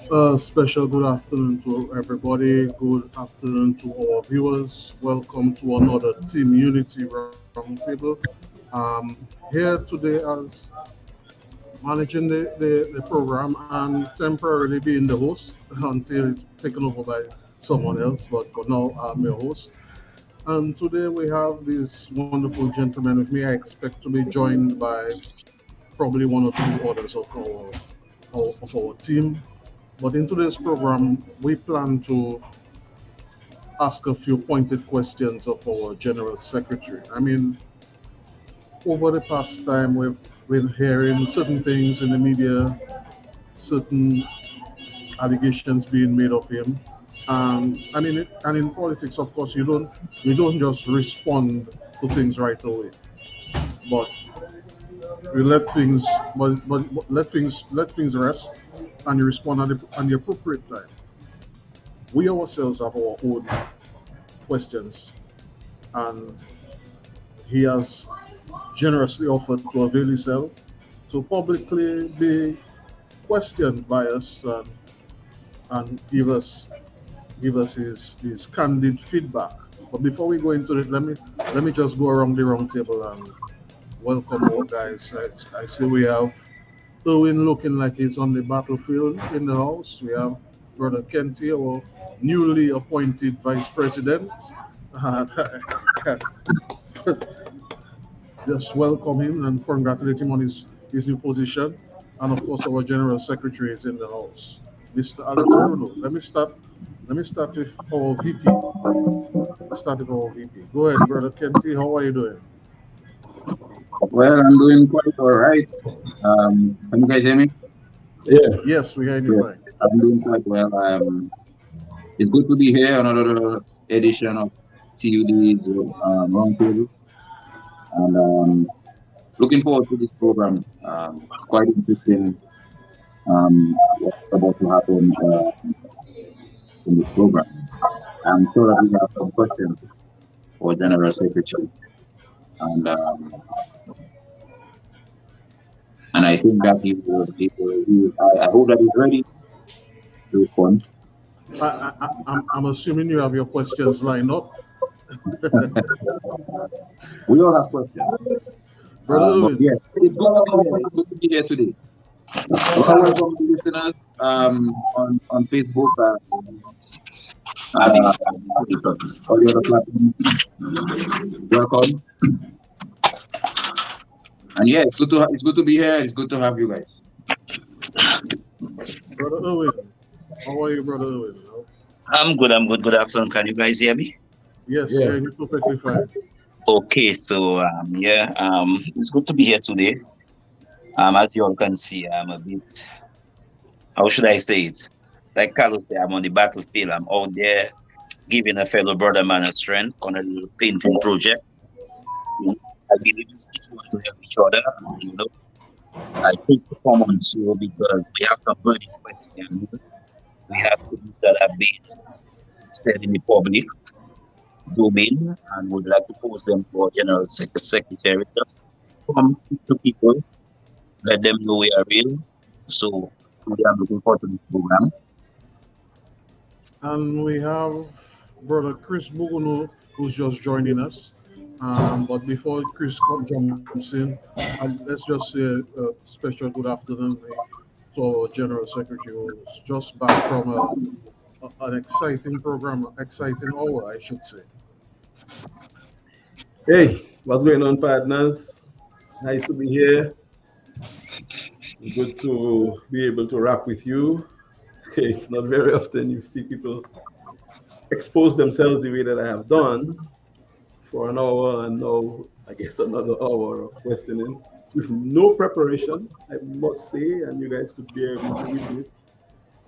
Special good afternoon to everybody. Good afternoon to our viewers. Welcome to another Team Unity Roundtable. Here today as managing the program and temporarily being the host until it's taken over by someone else. But for now, I'm your host. And today we have this wonderful gentleman with me. I expect to be joined by probably one or two others of our team. But in today's program, we plan to ask a few pointed questions of our General Secretary. I mean, over the past time, we've been hearing certain things in the media, certain allegations being made of him. And in politics, of course, we don't just respond to things right away, but we let things, but let things rest, and you respond at the appropriate time. We ourselves have our own questions, and he has generously offered to avail himself to publicly be questioned by us and give us his candid feedback. But before we go into it, let me just go around the round table and welcome our guys. I see we have Owen looking like he's on the battlefield in the house. We have Brother Kenty, our newly appointed vice president. And just welcome him and congratulate him on his new position. And of course, our general secretary is in the house, Mr. Alex Bruno. Let me start with our VP. Start with our VP. Go ahead, brother Kenty. How are you doing? Well, I'm doing quite all right. Can you guys hear me? Yeah, Yes, we hear you fine. Yes, I'm doing quite well. It's good to be here on another edition of TUD's Roundtable, and looking forward to this program. It's quite interesting what's about to happen in this program. I'm sure that we have some questions for General Secretary, and um, and I think that I hope that he's ready to respond. I'm assuming you have your questions lined up, We all have questions. brother But Owen. yes, it's good to be here. It's good to be here today. Welcome to the listeners on Facebook and all the other platforms. Welcome. And yeah, it's good to be here. It's good to have you guys. Brother Owen, how are you, brother Owen? I'm good. I'm good. Good afternoon. Can you guys hear me? Yes, yeah. yeah, you're perfectly fine. Okay. So yeah. It's good to be here today. As you all can see, I'm a bit. How should I say it? Like Carlos said, I'm on the battlefield. I'm out there giving a fellow brother man a strength on a little painting project. I believe it's each one to help each other. You know, I think to come on show because we have some burning questions. We have things that have been said in the public domain and would like to pose them for Secretary. Just come speak to people, let them know we are real. So today I'm looking forward to this program. And we have brother Chris Bruno who's just joining us. But before jumps in, let's just say a special good afternoon to our General Secretary who's just back from an exciting program, exciting hour, I should say. Hey, what's going on, partners? Nice to be here. Good to be able to rock with you. It's not very often you see people expose themselves the way that I have done for an hour and now, I guess, another hour of questioning with no preparation, I must say, and you guys could bear me to witness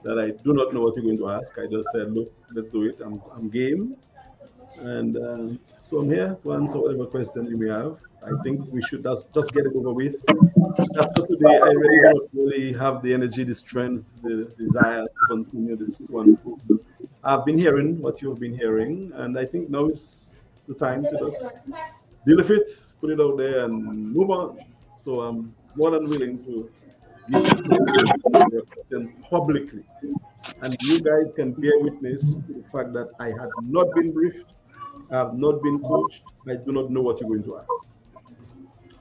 that I do not know what you're going to ask. I just said, look, let's do it. I'm game. And so I'm here to answer whatever question you may have. I think we should just get it over with. After today, I really don't really have the energy, the strength, the desire to continue this one. I've been hearing what you've been hearing, and I think now is the time to just deal with it, put it out there, and move on. So I'm more than willing to give the question publicly. And you guys can bear witness to the fact that I had not been briefed, I have not been coached, I do not know what you're going to ask.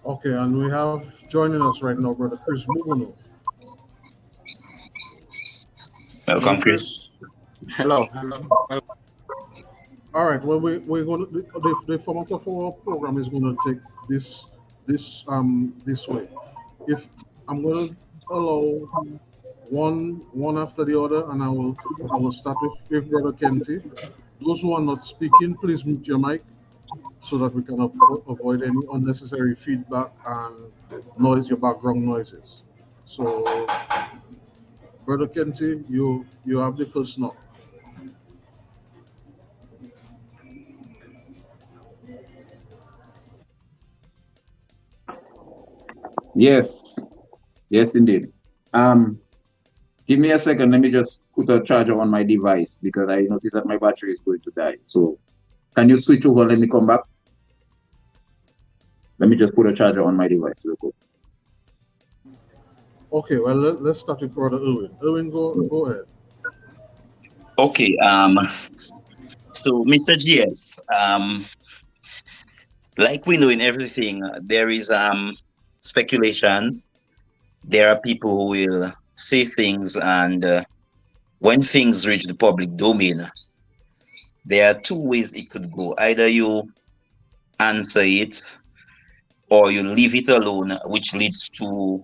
Okay, and we have joining us right now, Brother Chris Bruno. Welcome, Chris. Hello, hello. All right. Well, we're going to the format of our program is going to take this way. If I'm going to allow one after the other, and I will start with Brother Kenty. Those who are not speaking, please mute your mic so that we can avoid any unnecessary feedback and your background noises. So, Brother Kenty, you have the first knock. Yes, yes, indeed. Give me a second. Let me just put a charger on my device because I noticed that my battery is going to die. So, can you switch over? Let me come back. Let me just put a charger on my device real quick. Okay, well, let's start with Brother Erwin. Erwin, go ahead. Okay. So, Mr. GS, like we know in everything, there is speculations. There are people who will say things, and when things reach the public domain, there are two ways it could go. Either you answer it or you leave it alone, which leads to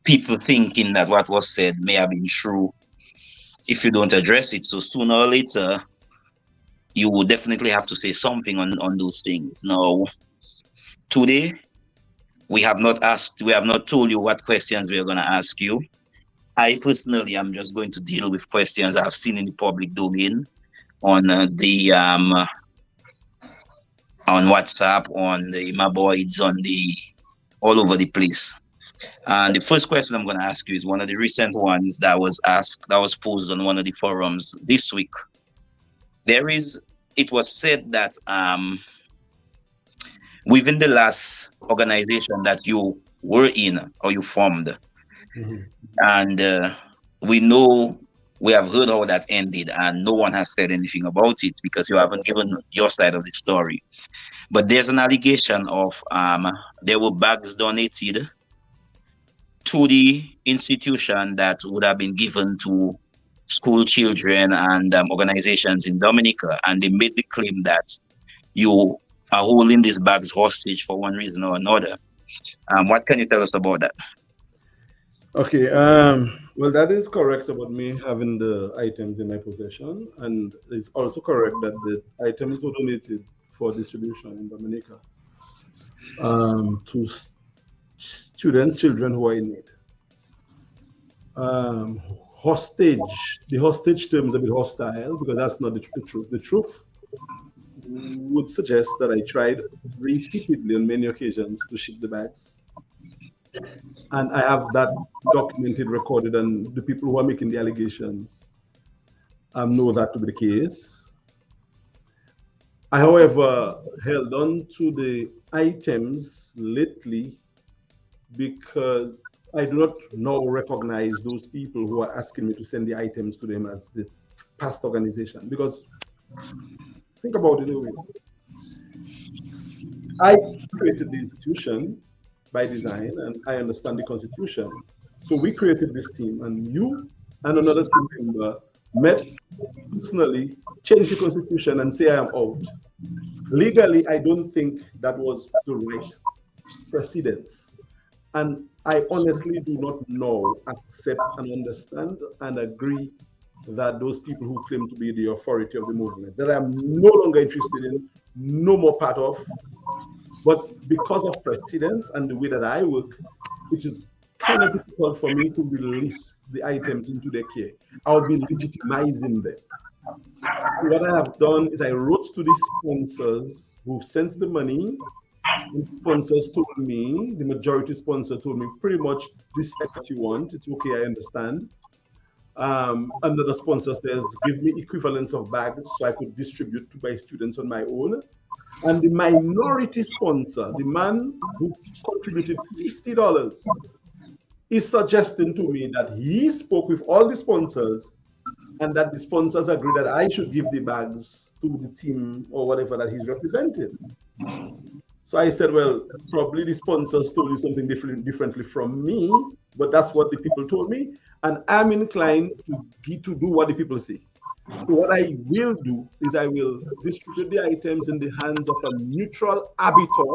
people thinking that what was said may have been true if you don't address it. So sooner or later, you will definitely have to say something on those things. Now, today, we have not told you what questions we are going to ask you. I personally am just going to deal with questions I've seen in the public domain on on WhatsApp, on the Maboids, all over the place. And the first question I'm going to ask you is one of the recent ones that was posed on one of the forums this week. It was said that within the last organization that you were in or you formed, and we have heard how that ended, and no one has said anything about it because you haven't given your side of the story. But there's an allegation of there were bags donated to the institution that would have been given to school children and organizations in Dominica, and they made the claim that you are holding these bags hostage for one reason or another. What can you tell us about that? Okay, well, that is correct about me having the items in my possession, and it's also correct that the items were donated for distribution in Dominica to children who are in need. The hostage term is a bit hostile because that's not the truth. The truth would suggest that I tried repeatedly on many occasions to ship the bags. And I have that documented, recorded, and the people who are making the allegations know that to be the case. I, however, held on to the items lately because I do not now recognize those people who are asking me to send the items to them as the past organization. Because think about it anyway. I created the institution by design, and I understand the Constitution. So we created this team, and you and another team member met personally, changed the Constitution, and say I am out. Legally, I don't think that was the right precedence. And I honestly do not know, accept, and understand, and agree that those people who claim to be the authority of the movement, that I'm no longer interested in, no more part of, but because of precedence and the way that I work, it is kind of difficult for me to release the items into their care. I'll be legitimizing them. So what I have done is I wrote to the sponsors who sent the money. The sponsors told me, the majority sponsor told me pretty much this is what you want. It's okay, I understand. Another sponsor says, give me equivalents of bags so I could distribute to my students on my own. And the minority sponsor, the man who contributed $50, is suggesting to me that he spoke with all the sponsors and that the sponsors agreed that I should give the bags to the team or whatever that he's representing. So I said, well, probably the sponsors told you something differently from me, but that's what the people told me. And I'm inclined to do what the people say. So what I will do is I will distribute the items in the hands of a neutral arbiter,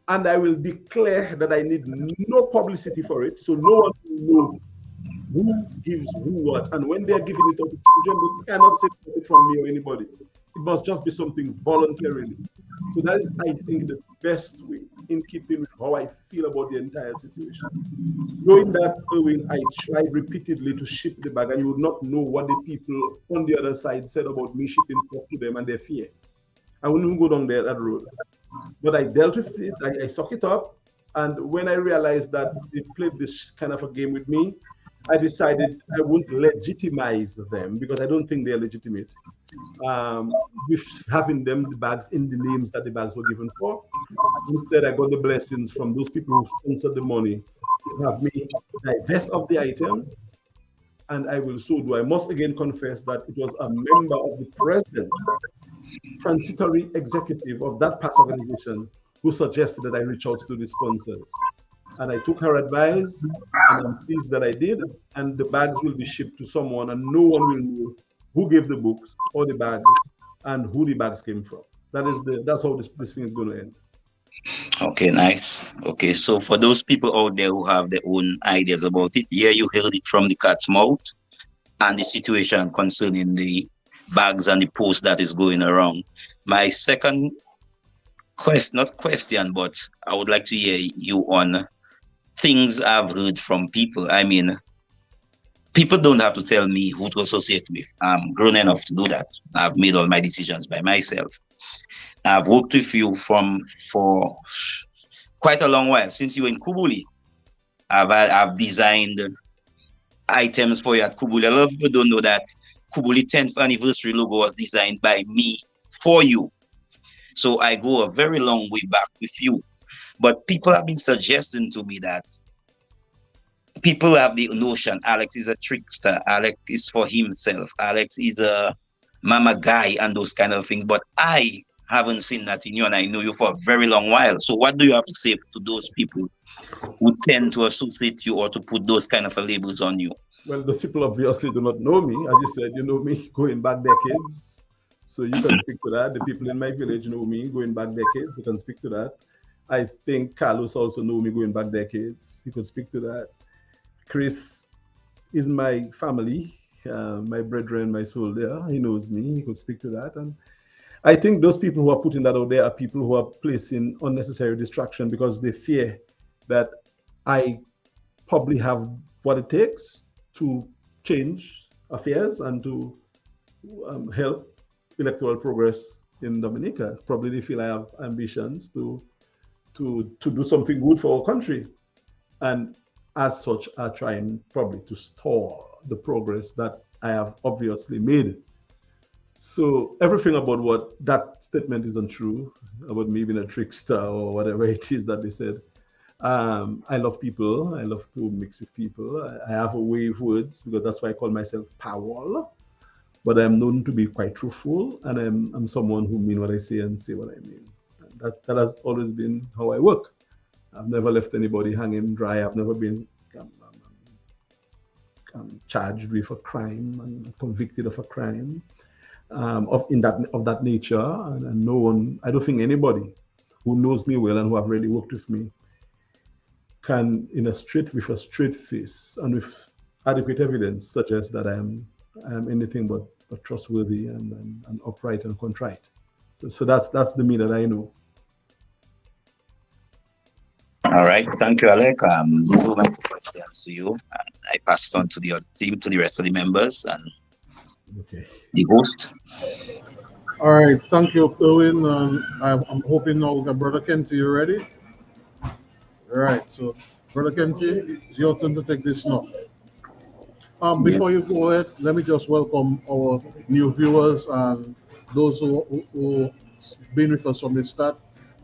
and I will declare that I need no publicity for it, so no one will know who gives who what. And when they're giving it out to children, they cannot say it from me or anybody. It must just be something voluntarily. So that is, I think, the best way in keeping with how I feel about the entire situation. Knowing that, I tried repeatedly to ship the bag, and you would not know what the people on the other side said about me shipping stuff to them and their fear. I wouldn't even go down there that road. But I dealt with it, I suck it up, and when I realized that they played this kind of a game with me, I decided I won't legitimize them because I don't think they're legitimate. With having them the bags in the names that the bags were given for. Instead, I got the blessings from those people who sponsored the money to have me divest of the items, and I will so do. I must again confess that it was a member of the president, transitory executive of that past organization, who suggested that I reach out to the sponsors. And I took her advice, and I'm pleased that I did. And the bags will be shipped to someone, and no one will know who gave the books or the bags and who the bags came from. That's how this thing is going to end. Okay, nice. Okay, so for those people out there who have their own ideas about it, yeah, you heard it from the cat's mouth, and the situation concerning the bags and the post that is going around. My second not question, but I would like to hear you on things I've heard from people. I mean, people don't have to tell me who to associate with. I'm grown enough to do that. I've made all my decisions by myself. I've worked with you for quite a long while, since you were in Kubuli. I've designed items for you at Kubuli. A lot of people don't know that Kubuli 10th anniversary logo was designed by me for you. So I go a very long way back with you. But people have been suggesting to me that people have the notion Alex is a trickster, Alex is for himself, Alex is a mama guy and those kind of things. But I haven't seen that in you, and I know you for a very long while. So what do you have to say to those people who tend to associate you or to put those kind of labels on you? Well, those people obviously do not know me. As you said, you know me going back decades. So you can speak to that. The people in my village know me going back decades. You can speak to that. I think Carlos also know me going back decades. He could speak to that. Chris is my family, my brethren, my soul there. He knows me. He could speak to that. And I think those people who are putting that out there are people who are placing unnecessary distraction because they fear that I probably have what it takes to change affairs and to help electoral progress in Dominica. Probably they feel I have ambitions to do something good for our country. And as such, are trying probably to stall the progress that I have obviously made. So everything about what that statement is untrue, about me being a trickster or whatever it is that they said. I love people. I love to mix with people. I have a way of words because that's why I call myself Powell. But I'm known to be quite truthful, and I'm someone who mean what I say and say what I mean. That has always been how I work. I've never left anybody hanging dry. I've never been charged with a crime and convicted of a crime of that nature. And no one, I don't think anybody who knows me well and who have really worked with me can, with a straight face and with adequate evidence, suggest that I am anything but trustworthy and upright and contrite. So that's the me that I know. All right, thank you, Alec. Those were my questions to you. I pass it on to the other team, to the rest of the members, and the host. All right, thank you, Owen. I'm hoping now we got Brother Kenty. You ready? All right, so Brother Kenty, it's your turn to take this now. Before you go ahead, let me just welcome our new viewers and those who been with us from the start.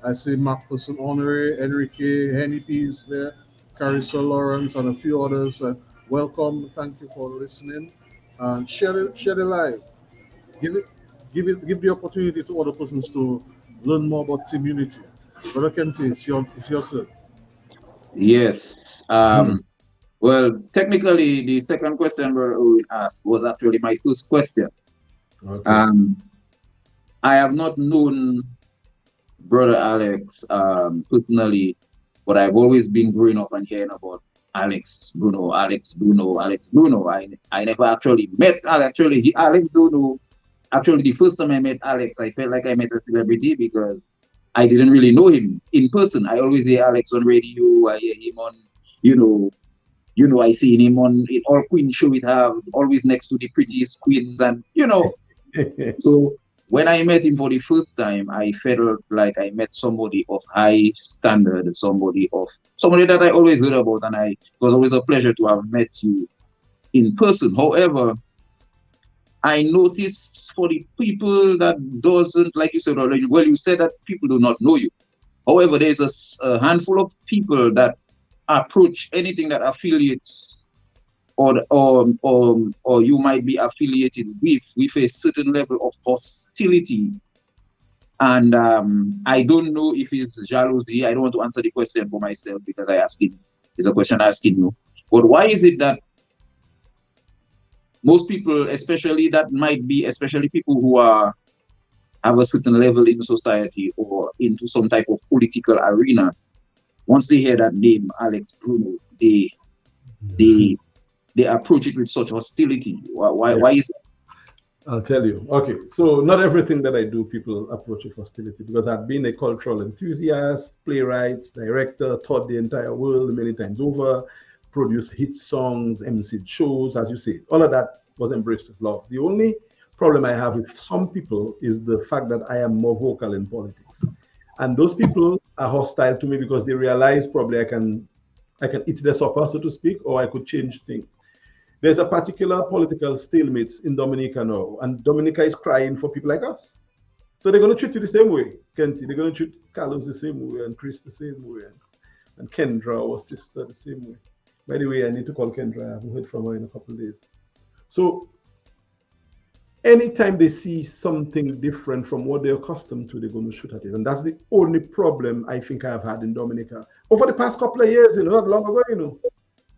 I see Macpherson Honoré, Enrique, Henny P is there, Carissa Lawrence, and a few others. Welcome. Thank you for listening. And share the live. Give it, give the opportunity to other persons to learn more about team unity. Brother Kenti, it's your turn. Yes. Hmm. Well, technically, the second question Brother Owen asked was actually my first question. Okay. Um, I have not known Brother Alex personally, but I've always been growing up and hearing about Alex Bruno, Alex Bruno, Alex Bruno. I never actually met Alex. Actually, Alex Bruno. Actually, the first time I met Alex, I felt like I met a celebrity because I didn't really know him in person. I always hear Alex on radio. I hear him on, you know, I see him on in all Queen show it have always next to the prettiest queens, and so when I met him for the first time, I felt like I met somebody of high standard, somebody that I always heard about, and it was always a pleasure to have met you in person. However, I noticed for the people that doesn't, like you said already, well, you said that people do not know you. However, there's a handful of people that approach anything that affiliates or you might be affiliated with a certain level of hostility. And I don't know if it's jealousy. I don't want to answer the question for myself because it's a question asking you. But why is it that most people, especially that might be, especially people who have a certain level in society or into some type of political arena, once they hear that name, Alex Bruno, they they approach it with such hostility. Why, Yeah, why is I'll tell you. Okay, so not everything that I do, people approach with hostility because I've been a cultural enthusiast, playwright, director, taught the entire world many times over, produced hit songs, emceed shows, as you say. All of that was embraced with love. The only problem I have with some people is the fact that I am more vocal in politics. And those people are hostile to me because they realize probably I can eat their supper, so to speak, or I could change things. There's a particular political stalemate in Dominica now, and Dominica is crying for people like us. So they're going to treat you the same way, Kenty. They're going to treat Carlos the same way, and Chris the same way, and Kendra, our sister, the same way. By the way, I need to call Kendra. I haven't heard from her in a couple of days. So anytime they see something different from what they're accustomed to, they're going to shoot at it. And that's the only problem I think I've had in Dominica over the past couple of years, not long ago,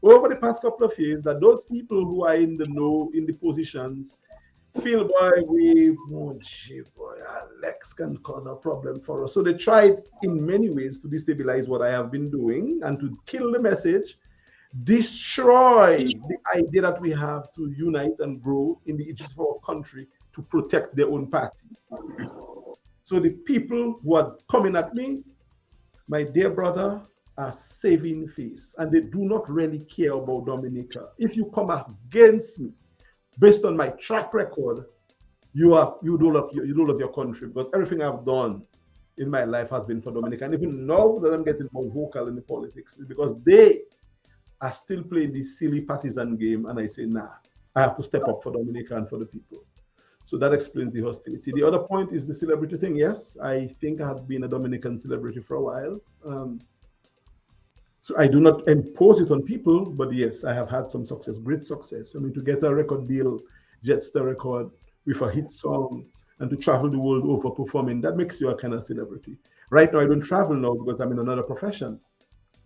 over the past couple of years, that those people who are in the know, in the positions, feel, boy, Alex can cause a problem for us. So they tried in many ways to destabilize what I have been doing and to kill the message, destroy the idea that we have to unite and grow in the interest of our country to protect their own party. So the people who are coming at me, my dear brother, are saving face, and they do not really care about Dominica. If you come against me based on my track record, you don't love your country, because everything I've done in my life has been for Dominica. And even now that I'm getting more vocal in the politics, is because they are still playing this silly partisan game, and I say, nah, I have to step up for Dominica and for the people. So that explains the hostility. The other point is the celebrity thing. Yes, I think I have been a Dominican celebrity for a while. So I do not impose it on people, but yes, I have had some success, great success. I mean, to get a record deal, Jetstar record with a hit song, and to travel the world over performing, that makes you a kind of celebrity. Right now, I don't travel now because I'm in another profession.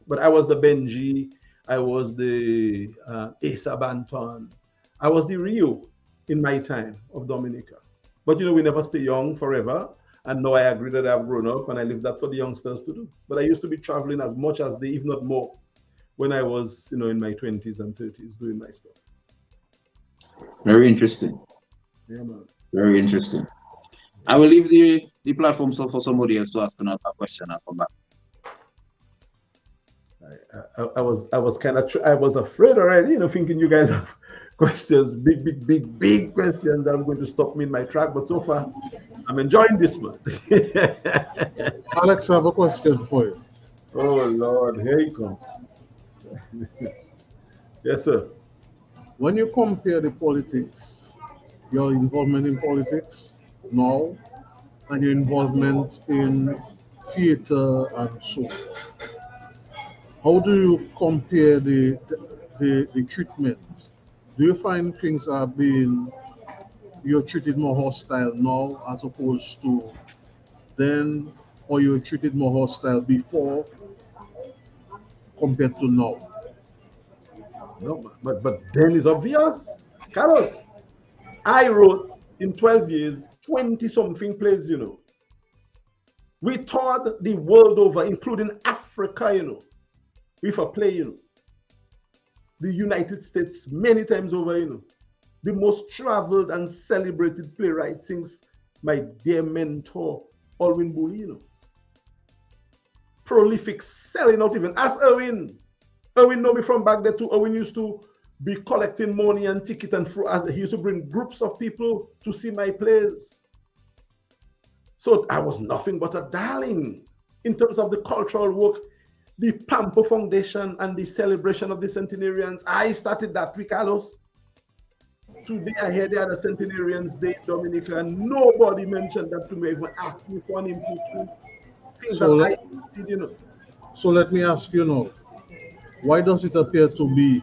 But I was the Benji, I was the Asa Banton, I was the Rio in my time of Dominica. But we never stay young forever. And now I agree that I've grown up, and I leave that for the youngsters to do. But I used to be traveling as much as they, if not more, when I was, in my 20s and 30s doing my stuff. very interesting? Yeah, man. Very interesting. I will leave the platform so for somebody else to ask another question. I'll come back. I was afraid already, thinking you guys have questions, big questions that are going to stop me in my track. But so far, I'm enjoying this one. Alex, I have a question for you. Oh Lord, here he comes. Yes, sir. When you compare the politics, your involvement in politics now, and your involvement in theater and so, How do you compare the treatment? Do you find things are being you're treated more hostile now as opposed to then, or you were treated more hostile before compared to now? No, but then it's obvious. Carlos, I wrote in 12 years 20 something plays, We toured the world over, including Africa, with a play, The United States many times over, The most traveled and celebrated playwright since my dear mentor, Alwyn Bully, Prolific, selling out even. Ask Erwin. Erwin know me from back there too. Erwin used to be collecting money and ticket and he used to bring groups of people to see my plays. So I was nothing but a darling in terms of the cultural work, the Pampo Foundation and the celebration of the centenarians. I started that with Carlos. Today I hear the other centenarians day in Dominica and nobody mentioned that to me, even asked me for an input. Things So that let, I did, so let me ask you now, why does it appear to be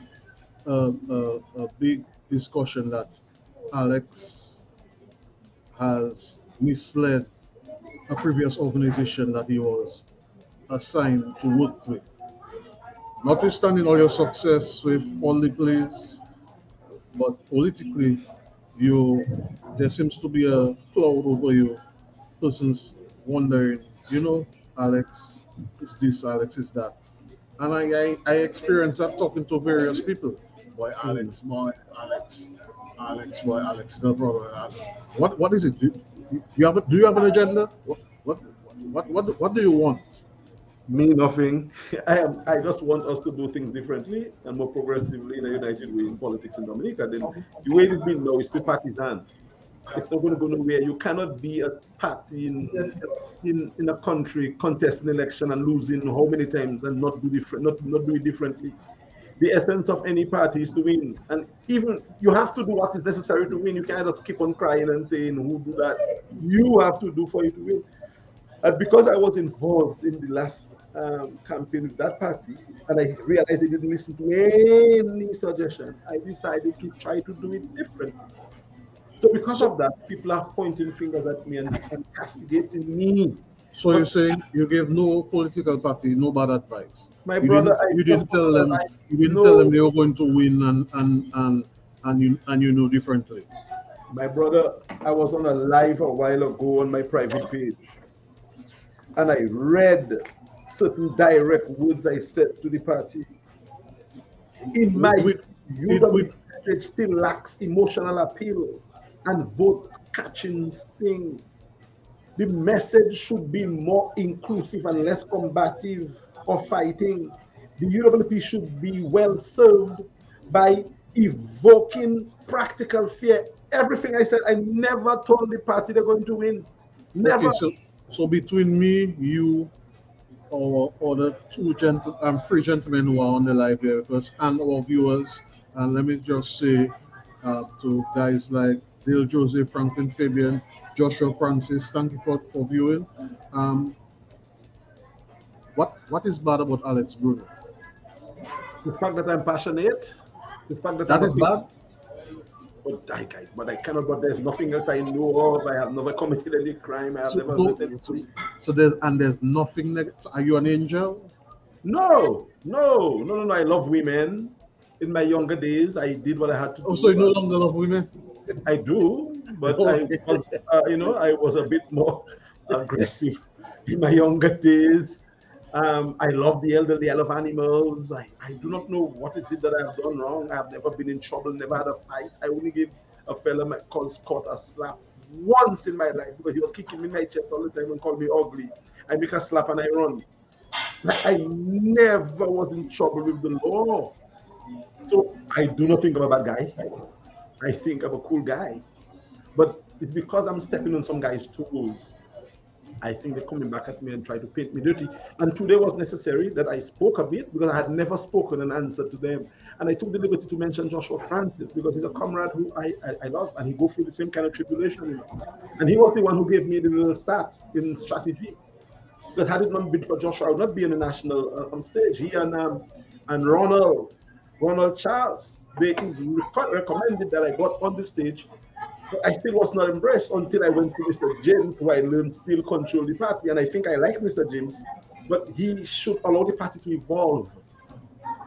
a big discussion that Alex has misled a previous organization that he was assigned to work with? Notwithstanding all your success with all the plays, but politically, you there seems to be a cloud over you. Persons wondering, Alex is this, Alex is that. And I experienced that talking to various people. Boy, Alex, boy, Alex, Alex, boy, Alex is a brother. What is it? Do you have an agenda? What do you want? Me nothing. I just want us to do things differently and more progressively in a united way in politics in Dominica. Then the way it's been now is still partisan. It's not going to go nowhere. You cannot be a party in a country contesting election and losing how many times and not do it differently. The essence of any party is to win, and even you have to do what is necessary to win. You can't just keep on crying and saying who do that. You have to do for you to win. And because I was involved in the last campaign with that party, and I realized they didn't listen to any suggestion, I decided to try to do it differently. So because of that, people are pointing fingers at me and castigating me. So you're saying you gave no political party no bad advice. My brother, You didn't tell them they were going to win and you know differently. My brother, I was on a live a while ago on my private page, and I read certain direct words I said to the party. In my view, message still lacks emotional appeal and vote catching sting. The message should be more inclusive and less combative or fighting. The UWP should be well served by evoking practical fear. Everything I said, I never told the party they're going to win. Never. Okay, so between me, you, or the three gentlemen who are on the live here with us, and our viewers, and let me just say to guys like Dale Jose, Franklin Fabian, Joshua Francis, thank you for viewing. What is bad about Alex Bruno? The fact that I'm passionate, the fact that That is bad. But I cannot. But there's nothing else I know of. I have never committed any crime. I have never. So there's nothing negative. Are you an angel? No. I love women. In my younger days, I did what I had to do. Oh, so you no longer love women? I do, but I was a bit more aggressive in my younger days. I love the elderly. I love animals. I do not know what is it that I have done wrong. I have never been in trouble, never had a fight. I only gave a fella my Scott a slap once in my life because he was kicking me in my chest all the time and called me ugly. I make a slap and I run. I never was in trouble with the law. So I do not think I'm a bad guy. I think I'm a cool guy. But it's because I'm stepping on some guys' toes. I think they're coming back at me and try to paint me dirty. And today was necessary that I spoke a bit because I had never spoken and answered to them. And I took the liberty to mention Joshua Francis because he's a comrade who I love and he goes through the same kind of tribulation. And he was the one who gave me the little start in strategy. But had it not been for Joshua, I would not be in the national stage. He and Ronald Charles, they recommended that I got on the stage, but I still was not embraced until I went to Mr. James, who I learned still control the party. And I think I like Mr. James, but he should allow the party to evolve.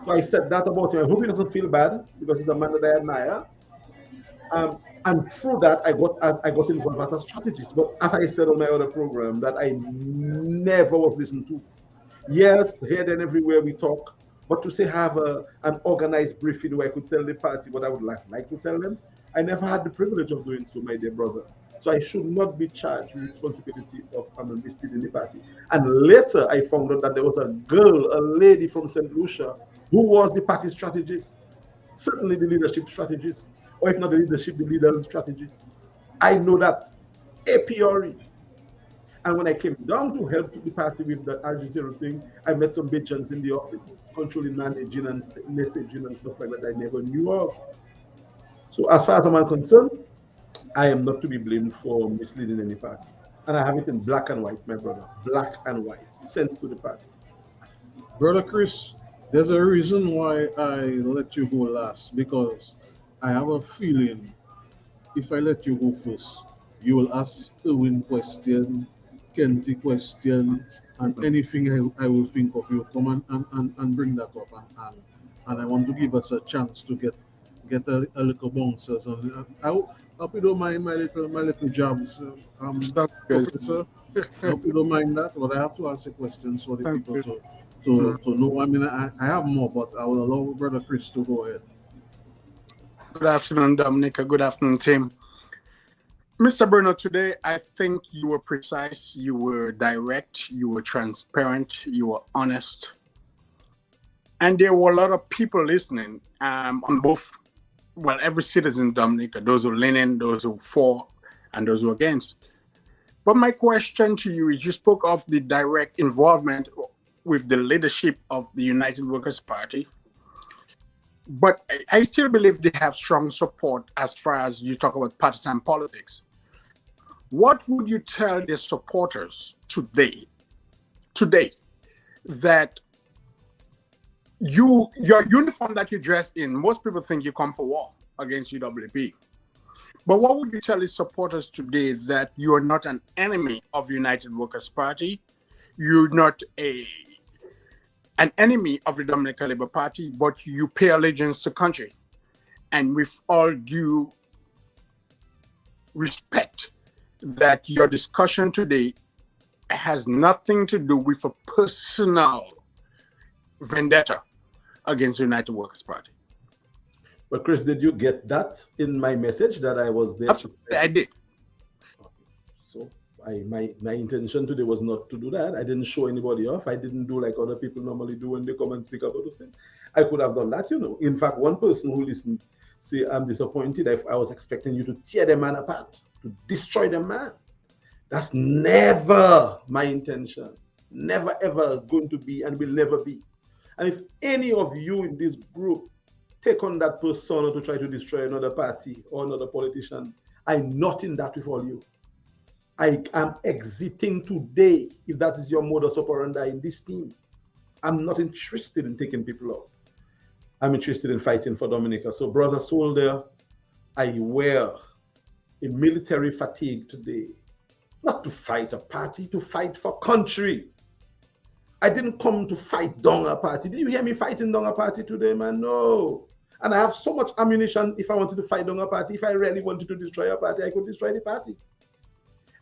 So I said that about him. I hope he doesn't feel bad because he's a man that I admire. And through that, I got involved as a strategist. But as I said on my other program, that I never was listened to. Yes, here and everywhere we talk, but to say have an organized briefing where I could tell the party what I would like to tell them, I never had the privilege of doing so, my dear brother. So I should not be charged with responsibility of misleading the party. And later I found out that there was a lady from St. Lucia, who was the party strategist, certainly the leadership strategist, or if not the leadership, the leader strategist. I know that a priori. And when I came down to help the party with the RG0 thing, I met some bitches in the office, controlling managing and messaging and stuff like that I never knew of. So as far as I'm concerned, I am not to be blamed for misleading any party. And I have it in black and white, my brother. Black and white, sent to the party. Brother Chris, there's a reason why I let you go last, because I have a feeling if I let you go first, you will ask Erwin question, Kenty question, and anything I will think of, you come and bring that up. And I want to give us a chance to get a little bouncers. And I hope you don't mind my little jobs, Professor. I hope you don't mind that, but I have to ask a question so the people to know. I mean, I have more, but I will allow Brother Chris to go ahead. Good afternoon, Dominica. Good afternoon, team. Mr. Bruno, today I think you were precise, you were direct, you were transparent, you were honest. And there were a lot of people listening on both, well, every citizen, Dominica, those who lean in, those who for, and those who against. But my question to you is, you spoke of the direct involvement with the leadership of the United Workers' Party. But I still believe they have strong support as far as you talk about partisan politics. What would you tell their supporters today, that your uniform that you dress in, most people think you come for war against UWP. But what would you tell the supporters today that you are not an enemy of United Workers' Party, you're not an enemy of the Dominican Labour Party, but you pay allegiance to country? And with all due respect, that your discussion today has nothing to do with a personal vendetta against the United Workers' Party. But Chris, did you get that in my message that I was there? Absolutely, I did. So my intention today was not to do that. I didn't show anybody off. I didn't do like other people normally do when they come and speak about those things. I could have done that, In fact, one person who listened say, I'm disappointed. I was expecting you to tear the man apart, to destroy the man. That's never my intention. Never, ever going to be, and will never be. And if any of you in this group take on that persona to try to destroy another party or another politician, I'm not in that with all you. I am exiting today if that is your modus operandi in this team. I'm not interested in taking people out. I'm interested in fighting for Dominica. So, brother soldier, I wear a military fatigue today, not to fight a party, to fight for country. I didn't come to fight Donga Party. Did you hear me fighting Donga Party today, man? No. And I have so much ammunition if I wanted to fight Donga Party. If I really wanted to destroy a party, I could destroy the party.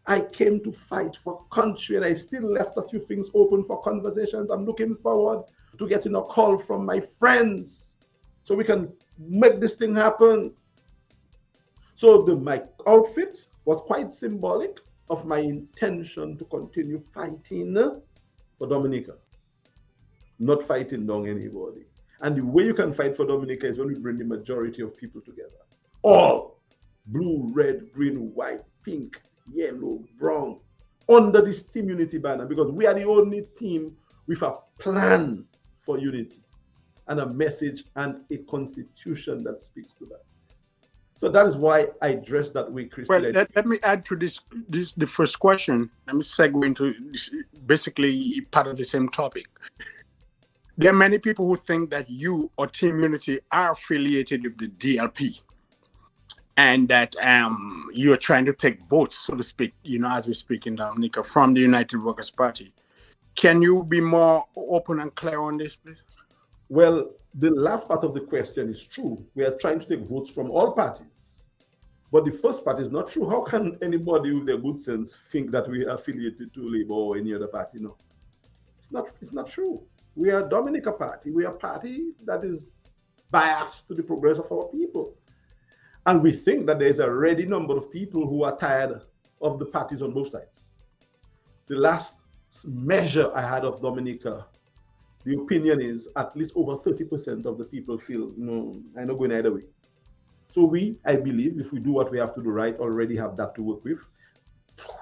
I came to fight for country, and I still left a few things open for conversations. I'm looking forward to getting a call from my friends so we can make this thing happen. So my outfit was quite symbolic of my intention to continue fighting for Dominica, not fighting down anybody. And the way you can fight for Dominica is when we bring the majority of people together. All blue, red, green, white, pink, yellow, brown, under this team unity banner, because we are the only team with a plan for unity and a message and a constitution that speaks to that. So that is why I dress that way, Chris. Well, let me add to this the first question. Let me segue into this, basically part of the same topic. There are many people who think that you or Team Unity are affiliated with the DLP, and that you're trying to take votes, so to speak, as we speak in Dominica, from the United Workers' Party. Can you be more open and clear on this, please? Well, the last part of the question is true. We are trying to take votes from all parties. But the first part is not true. How can anybody with their good sense think that we are affiliated to Labour or any other party? No. It's not true. We are a Dominica party. We are a party that is biased to the progress of our people. And we think that there is a ready number of people who are tired of the parties on both sides. The last measure I had of Dominica, the opinion is at least over 30% of the people feel, no, I'm not going either way. So I believe, if we do what we have to do right, already have that to work with,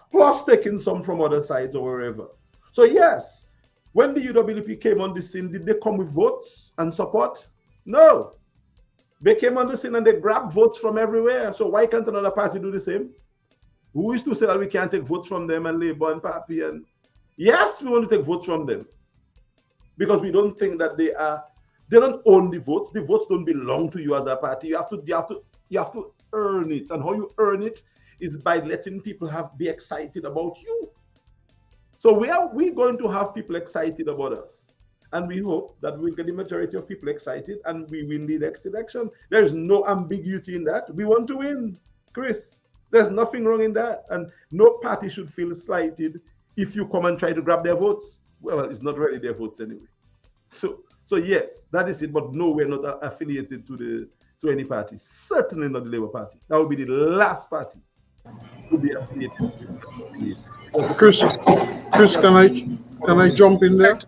plus taking some from other sides or wherever. So yes, when the UWP came on the scene, did they come with votes and support? No. They came on the scene and they grabbed votes from everywhere. So why can't another party do the same? Who is to say that we can't take votes from them and Labour and Papi? And yes, we want to take votes from them, because we don't think that they don't own the votes. The votes don't belong to you as a party. You have to earn it. And how you earn it is by letting people be excited about you. So we're going to have people excited about us. And we hope that we'll get the majority of people excited and we win the next election. There's no ambiguity in that. We want to win, Chris. There's nothing wrong in that. And no party should feel slighted if you come and try to grab their votes. Well, it's not really their votes anyway. So yes, that is it. But no, we're not affiliated to any party. Certainly not the Labour Party. That would be the last party to be affiliated. Chris, can I jump in there?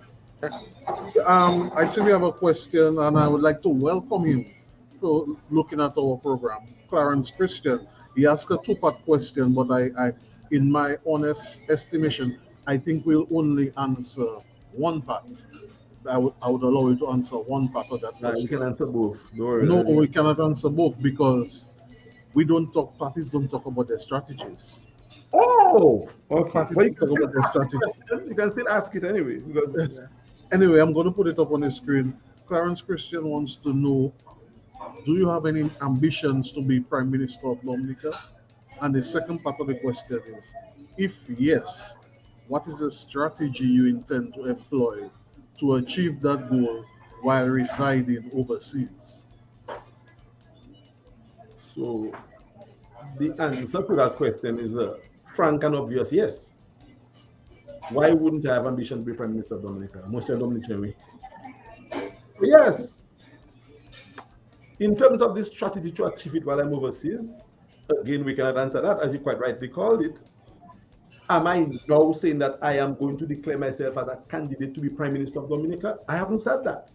I see we have a question, and I would like to welcome him to looking at our program. Clarence Christian. He asked a two-part question, but I, in my honest estimation, I think we'll only answer one part. I would allow you to answer one part of that question. You can answer both. No, we cannot answer both, because parties don't talk about their strategies. Oh, okay. Parties don't talk about their strategies. You can still ask it anyway. Because, Anyway, I'm going to put it up on the screen. Clarence Christian wants to know, do you have any ambitions to be Prime Minister of Dominica? And the second part of the question is, if yes, what is the strategy you intend to employ to achieve that goal while residing overseas? So the answer to that question is a frank and obvious yes. Why wouldn't I have ambition to be Prime Minister of Dominica? Most of Dominican way. Yes. In terms of this strategy to achieve it while I'm overseas, again, we cannot answer that, as you quite rightly called it. Am I now saying that I am going to declare myself as a candidate to be Prime Minister of Dominica? I haven't said that.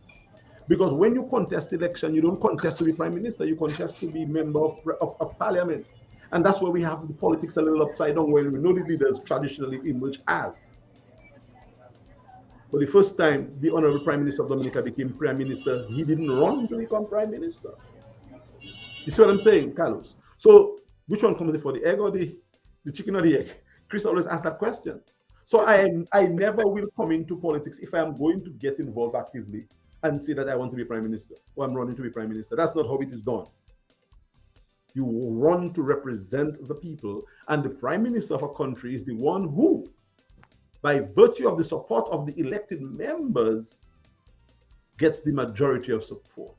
Because when you contest election, you don't contest to be Prime Minister, you contest to be member of Parliament. And that's where we have the politics a little upside down, where we know the leaders traditionally emerge as. For the first time, the Honorable Prime Minister of Dominica became Prime Minister. He didn't run to become Prime Minister. You see what I'm saying, Carlos? So which one comes before, the egg or the chicken or the egg? Chris always asks that question. So I never will come into politics if I am going to get involved actively and say that I want to be Prime Minister or I'm running to be Prime Minister. That's not how it is done. You run to represent the people, and the Prime Minister of a country is the one who, by virtue of the support of the elected members, gets the majority of support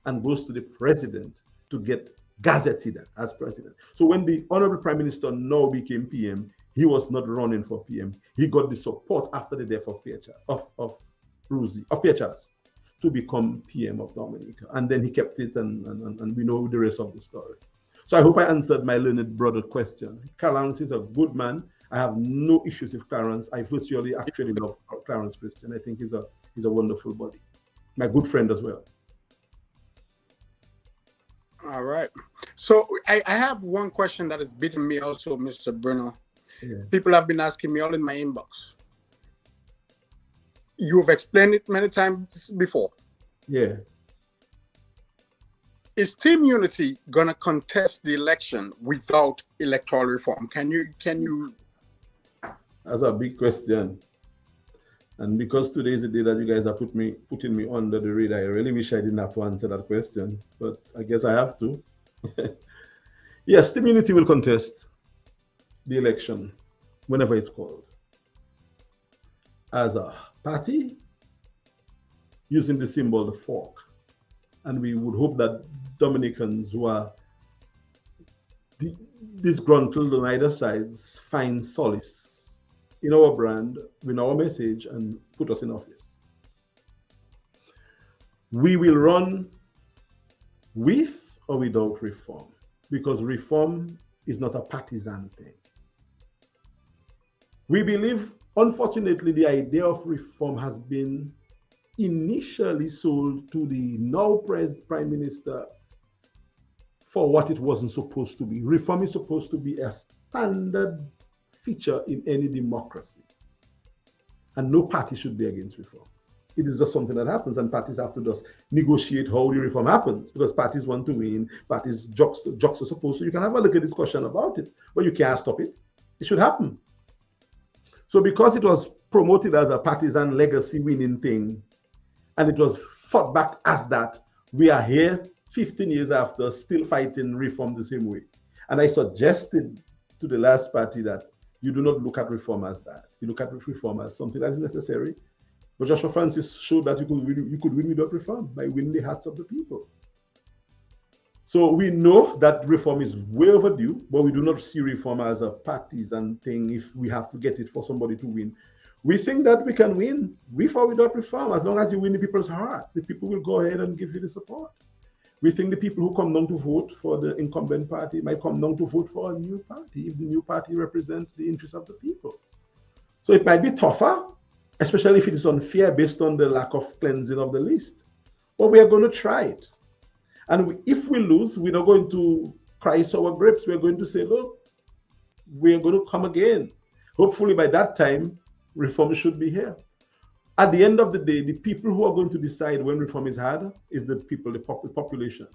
and goes to the president to get gazetted as president. So when the Honorable Prime Minister now became PM, he was not running for PM. He got the support after the death of Pierre Charles to become PM of Dominica. And then he kept it, and we know the rest of the story. So I hope I answered my learned brother question. Clarence is a good man. I have no issues with Clarence. I virtually actually love Clarence Christian. I think he's a wonderful body. My good friend as well. All right. So I have one question that is beating me also, Mr. Bruno. Yeah. People have been asking me all in my inbox. You've explained it many times before. Yeah. Is Team Unity gonna contest the election without electoral reform? Can you? That's a big question. And because today is the day that you guys are putting me under the radar, I really wish I didn't have to answer that question, but I guess I have to. Yes, Team Unity will contest the election whenever it's called. As a party, using the symbol the fork. And we would hope that Dominicans who are disgruntled on either sides find solace in our brand, in our message, and put us in office. We will run with or without reform, because reform is not a partisan thing. We believe, unfortunately, the idea of reform has been initially sold to the now Prime Minister for what it wasn't supposed to be. Reform is supposed to be a standard feature in any democracy. And no party should be against reform. It is just something that happens, and parties have to just negotiate how the reform happens, because parties want to win, parties jocks are supposed to. You can have a little discussion about it, but you can't stop it. It should happen. So because it was promoted as a partisan legacy winning thing, and it was fought back as that, we are here 15 years after still fighting reform the same way. And I suggested to the last party that you do not look at reform as that. You look at reform as something that is necessary. But Joshua Francis showed that you could win without reform by winning the hearts of the people. So we know that reform is way overdue, but we do not see reform as a partisan thing if we have to get it for somebody to win. We think that we can win with or without reform. As long as you win the people's hearts, the people will go ahead and give you the support. We think the people who come down to vote for the incumbent party might come down to vote for a new party if the new party represents the interests of the people. So it might be tougher, especially if it is unfair based on the lack of cleansing of the list. But we are going to try it. And if we lose, we're not going to cry sour grapes. We're going to say, look, we're going to come again. Hopefully by that time, reform should be here. At the end of the day, the people who are going to decide when reform is had is the people, the population.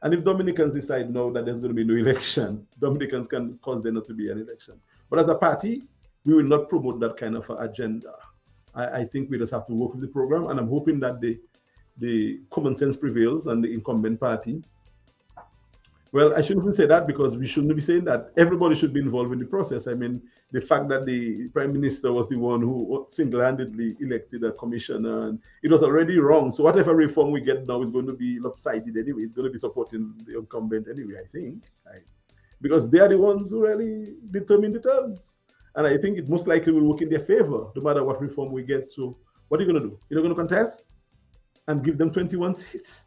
And if Dominicans decide no, that there's going to be no election, Dominicans can cause there not to be an election. But as a party, we will not promote that kind of agenda. I think we just have to work with the program, and I'm hoping that the common sense prevails and the incumbent party. Well, I shouldn't even say that, because we shouldn't be saying that. Everybody should be involved in the process. I mean, the fact that the Prime Minister was the one who single-handedly elected a commissioner, and it was already wrong. So whatever reform we get now is going to be lopsided anyway. It's going to be supporting the incumbent anyway, I think. Because they are the ones who really determine the terms. And I think it most likely will work in their favor, no matter what reform we get. So what are you going to do? You're not going to contest and give them 21 seats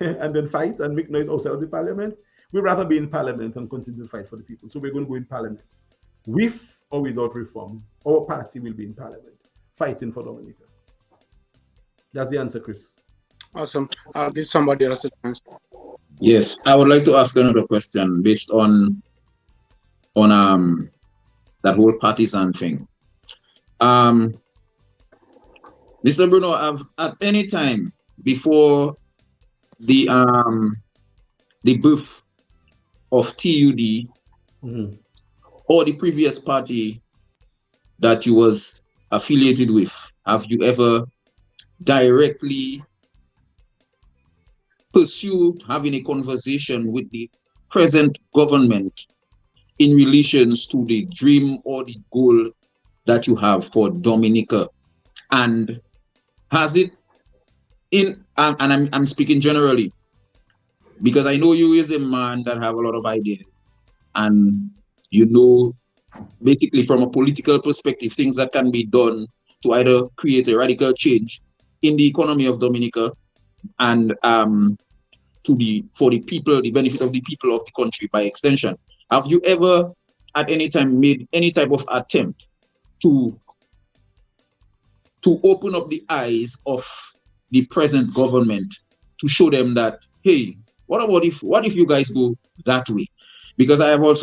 and then fight and make noise outside of the parliament? We'd rather be in parliament and continue to fight for the people. So we're going to go in parliament. With or without reform, our party will be in parliament, fighting for Dominica. That's the answer, Chris. Awesome. I'll give somebody else a chance. Yes, I would like to ask another question based on that whole partisan thing. Mr. Bruno, have at any time before the birth of TUD or the previous party that you was affiliated with, have you ever directly pursued having a conversation with the present government in relations to the dream or the goal that you have for Dominica? And has it and I'm speaking generally, because I know you is a man that have a lot of ideas, and you know, basically from a political perspective, things that can be done to either create a radical change in the economy of Dominica and for the people, the benefit of the people of the country by extension. Have you ever at any time made any type of attempt to open up the eyes of the present government to show them that, hey, what if you guys go that way? Because I heard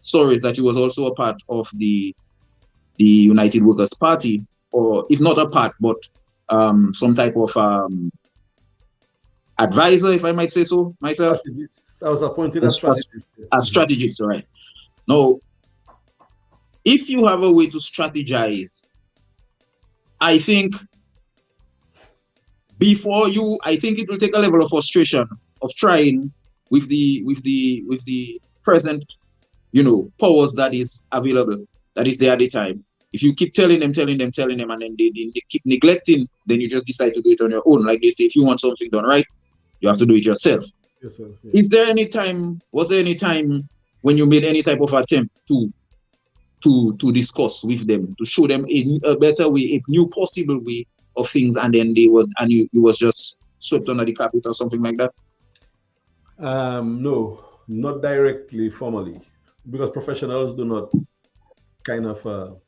stories that you was also a part of the United Workers Party, or if not a part, but some type of advisor, if I might say so myself. I was appointed as strategist. As strategist, right? Now, if you have a way to strategize, I think I think it will take a level of frustration of trying with the present, powers that is available, that is there at the time. If you keep telling them, and then they keep neglecting, then you just decide to do it on your own. Like they say, if you want something done right, you have to do it yourself. Yeah. Was there any time when you made any type of attempt to discuss with them, to show them a better way, a new possible way of things, and then you was just swept under the carpet or something like that? No, not directly, formally, because professionals do not kind of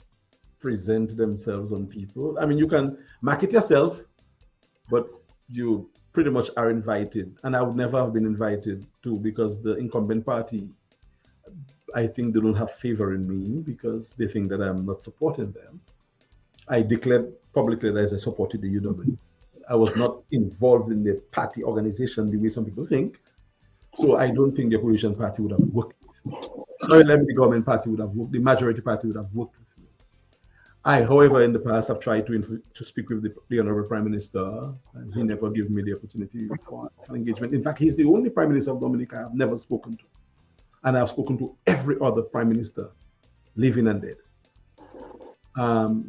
present themselves on people. I mean, you can market yourself, but you pretty much are invited. And I would never have been invited to, because the incumbent party, I think they don't have favor in me because they think that I'm not supporting them. I declared publicly that I supported the UW. I was not involved in the party organization the way some people think. So I don't think the opposition party would have worked with me. Or the government party would have worked, the majority party would have worked with me. I, however, in the past have tried to speak with the Honorable Prime Minister, and he never gave me the opportunity for engagement. In fact, he's the only Prime Minister of Dominica I have never spoken to. And I've spoken to every other Prime Minister, living and dead.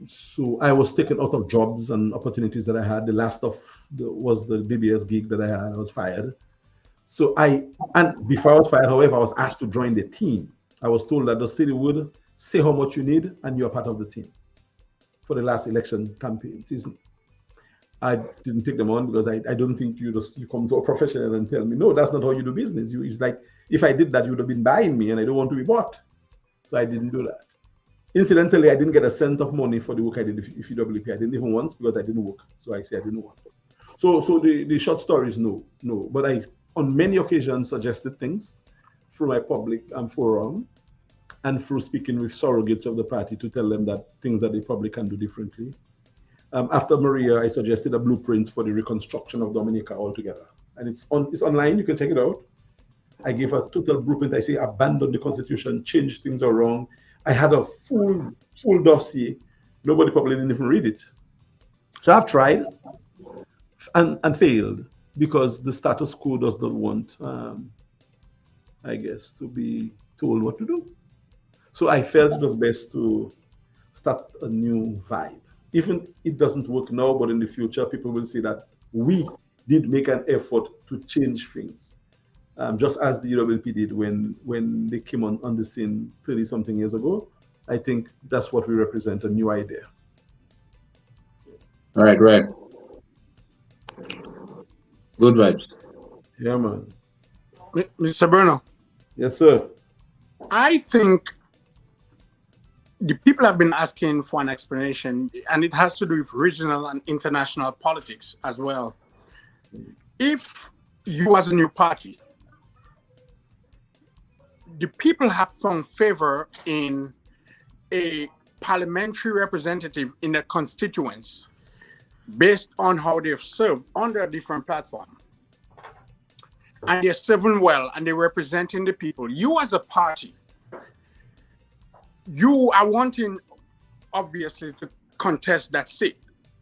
So I was taken out of jobs and opportunities that I had. The last was the BBS gig that I had. I was fired. So and before I was fired, however, I was asked to join the team. I was told that the city would say how much you need and you're part of the team for the last election campaign season. I didn't take them on because I don't think you come to a professional and tell me, no, that's not how you do business. It's like, if I did that, you would have been buying me, and I don't want to be bought. So I didn't do that. Incidentally, I didn't get a cent of money for the work I did with UWP. I didn't even once because I didn't work. So I say I didn't want. So the short story is no. But I, on many occasions, suggested things through my public forum and through speaking with surrogates of the party to tell them that things that they probably can do differently. After Maria, I suggested a blueprint for the reconstruction of Dominica altogether. And it's online, you can check it out. I gave a total blueprint. I say abandon the constitution, change things are wrong. I had a full dossier. Nobody probably didn't even read it. So I've tried and failed because the status quo does not want, I guess, to be told what to do. So I felt it was best to start a new vibe. Even it doesn't work now, but in the future, people will see that we did make an effort to change things. Just as the UWP did when they came on the scene 30-something years ago. I think that's what we represent, a new idea. Right. Good vibes. Yeah, man. Mr. Bruno. Yes, sir. I think the people have been asking for an explanation, and it has to do with regional and international politics as well. If you as a new party, the people have found favor in a parliamentary representative in a constituents based on how they've served under a different platform. And they're serving well and they're representing the people. You as a party, you are wanting, obviously, to contest that seat.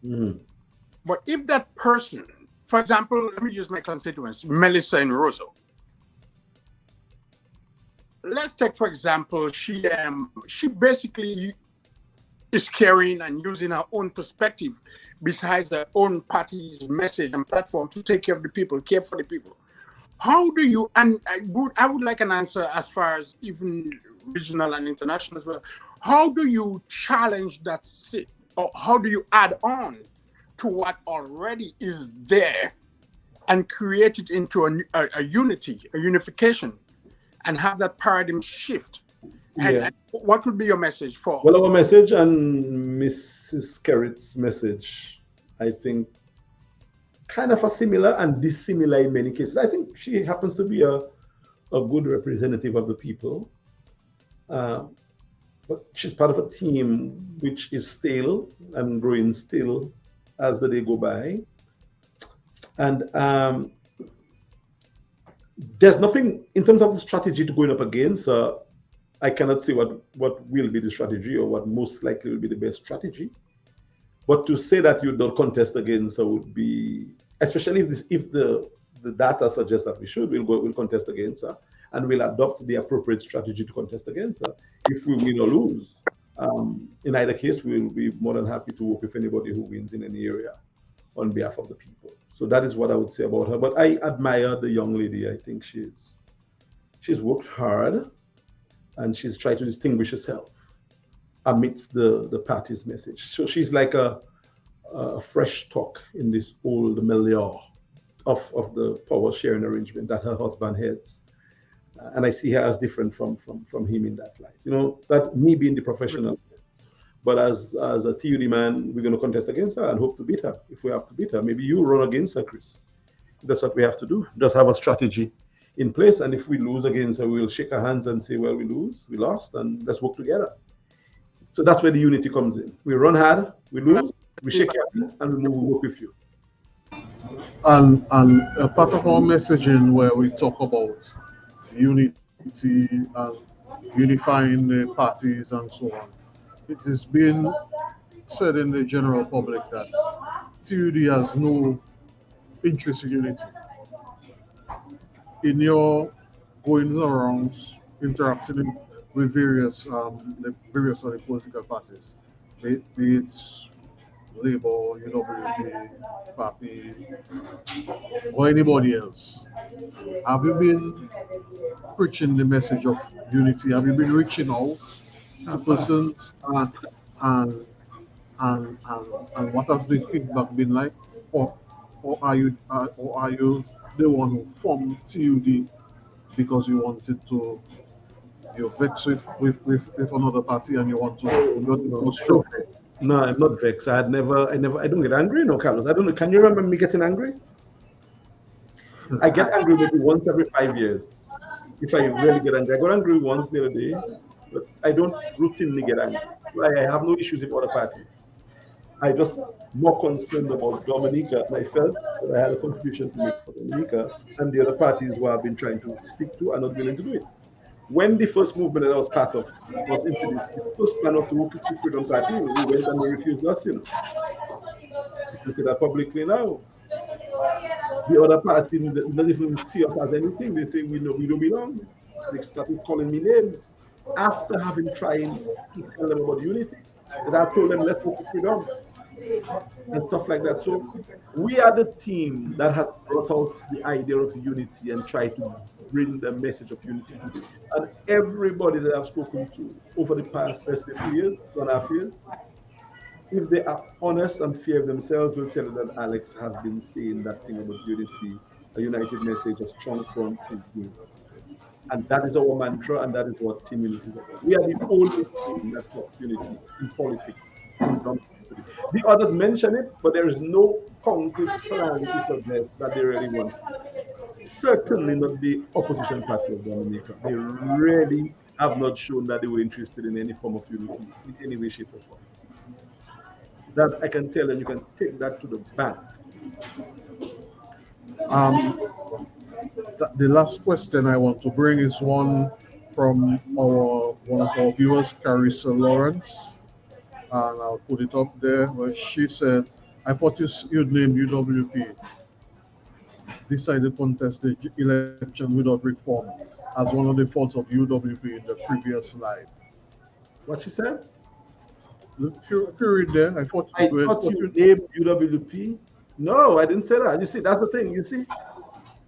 Mm-hmm. But if that person, for example, let me use my constituents, Melissa and Rosso. Let's take, for example, she basically is carrying and using her own perspective besides her own party's message and platform to take care of the people, care for the people. How do you, and I would like an answer as far as even regional and international as well. How do you challenge that seat, or how do you add on to what already is there and create it into a unity, a unification, and have that paradigm shift? And what would be your message for? Well, our message and Mrs. Kerritt's message, I think, kind of are similar and dissimilar in many cases. I think she happens to be a good representative of the people. But she's part of a team which is stale and growing still as the day go by. And there's nothing in terms of the strategy to going up against. I cannot say what will be the strategy or what most likely will be the best strategy. But to say that you don't contest against would be, especially if the data suggests that we should, we'll contest against her, and we'll adopt the appropriate strategy to contest against her. If we win or lose, in either case, we'll be more than happy to work with anybody who wins in any area on behalf of the people. So that is what I would say about her. But I admire the young lady. I think she's worked hard, and she's tried to distinguish herself amidst the party's message. So she's like a fresh talk in this old milieu of the power sharing arrangement that her husband heads. And I see her as different from him in that light. You know, that me being the professional, but as a TUD man, we're going to contest against her and hope to beat her. If we have to beat her, maybe you run against her, Chris. That's what we have to do. Just have a strategy in place. And if we lose against her, we'll shake our hands and say, well, we lost, and let's work together. So that's where the unity comes in. We run hard, we lose, we shake your hand, and we work with you. And a part of our messaging where we talk about unity and unifying the parties and so on, it is being said in the general public that TUD has no interest in unity. In your goings around, interacting with various the various other political parties, be it Labour, UWP, PAPI, or anybody else. Have you been preaching the message of unity? Have you been reaching out to persons and what has the feedback been like? Or are you the one who formed TUD because you wanted to, you're vexed with another party and you want to struggle? No, I'm not vexed. I don't get angry, no, Carlos. I don't know. Can you remember me getting angry? I get angry maybe once every 5 years. If I really get angry, I got angry once the other day, but I don't routinely get angry. I have no issues with other parties. I just more concerned about Dominica, and I felt that I had a contribution to make for Dominica, and the other parties who I've been trying to speak to are not willing to do it. When the first movement that I was part of was introduced, the first plan was to work with the Freedom Party. We went and they refused us, you know. You can say that publicly now. The other party doesn't even see us as anything. They say we don't belong. They started calling me names after having tried to tell them about unity. And I told them, let's work with Freedom and stuff like that. So we are the team that has brought out the idea of unity and tried to bring the message of unity. And everybody that I've spoken to over the past, let's say, 2 years, 2.5 years, if they are honest and fair of themselves, will tell you that Alex has been saying that thing about unity, a united message, a strong front is good. And that is our mantra, and that is what Team Unity is about. We are the only team that talks unity in politics. The others mention it, but there is no concrete plan to suggest that they really want it. Certainly not the opposition party of Dominica. They really have not shown that they were interested in any form of unity in any way, shape, or form. That I can tell, and you can take that to the bank. The last question I want to bring is one from one of our viewers, Carissa Lawrence, and I'll put it up there. Where she said, "I thought you'd name UWP. Decided to contest the election without reform as one of the faults of UWP in the previous slide." What she said? If you read there, I thought you named UWP. No, I didn't say that. You see, that's the thing. You see,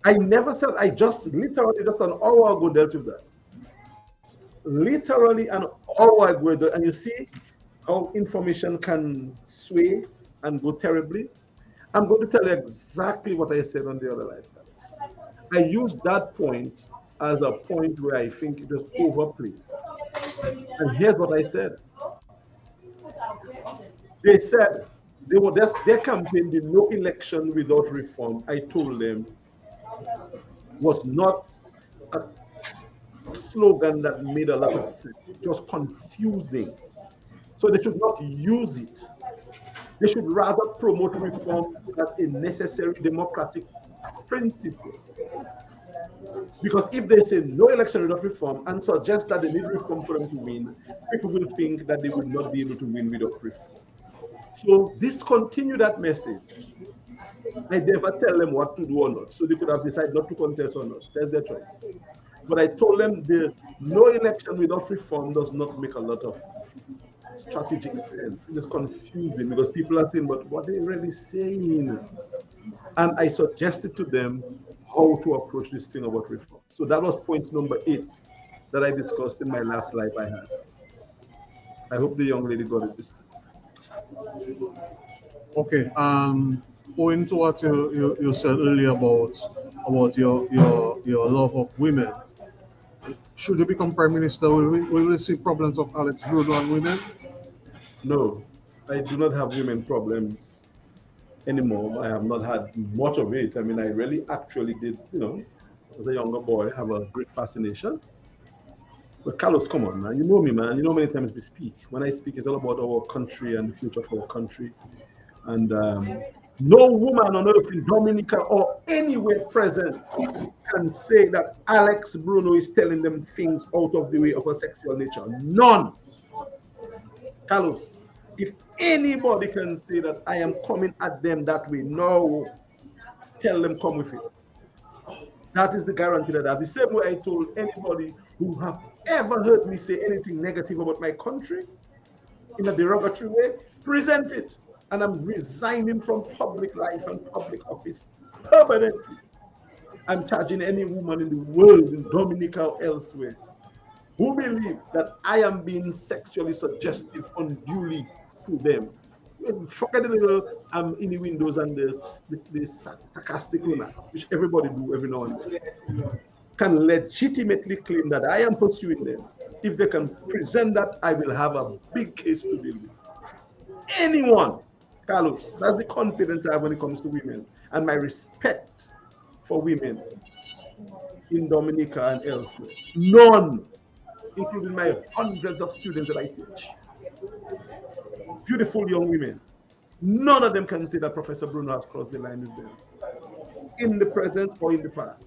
I never said. I just literally just an hour ago dealt with that. Literally an hour ago, and you see how information can sway and go terribly. I'm going to tell you exactly what I said on the other line. I used that point as a point where I think it was overplayed. And here's what I said. They said their campaign, the no election without reform, I told them, was not a slogan that made a lot of sense. It was confusing. So they should not use it. They should rather promote reform as a necessary democratic principle. Because if they say no election without reform and suggest that they need reform for them to win, people will think that they would not be able to win without reform. So discontinue that message. I never tell them what to do or not. So they could have decided not to contest or not. That's their choice. But I told them the no election without reform does not make a lot of strategic sense. It is confusing because people are saying, but what are they really saying? And I suggested to them how to approach this thing about reform. So that was point number 8 that I discussed in my last live I had. I hope the young lady got it this time. Okay. Going to what you said earlier about your love of women. Should you become prime minister, will we see problems of Alex Bruno and women? No, I do not have women problems anymore. I have not had much of it. I mean, I really actually did, as a younger boy, have a great fascination. But Carlos, come on, man. You know me, man. You know, many times we speak. When I speak, it's all about our country and the future of our country. And no woman on earth in Dominica or anywhere present can say that Alex Bruno is telling them things out of the way of a sexual nature. None. Carlos, if anybody can say that I am coming at them that way, no, tell them come with it. That is the guarantee that I have. The same way I told anybody who have ever heard me say anything negative about my country in a derogatory way, present it. And I'm resigning from public life and public office permanently. I'm charging any woman in the world, in Dominica or elsewhere, who believe that I am being sexually suggestive unduly to them. Forget the little in the windows and the sarcastic remark, which everybody do every now and then, can legitimately claim that I am pursuing them. If they can present that, I will have a big case to deal with. Anyone, Carlos, that's the confidence I have when it comes to women and my respect for women in Dominica and elsewhere. None, including my hundreds of students that I teach. Beautiful young women. None of them can say that Professor Bruno has crossed the line with them, in the present or in the past.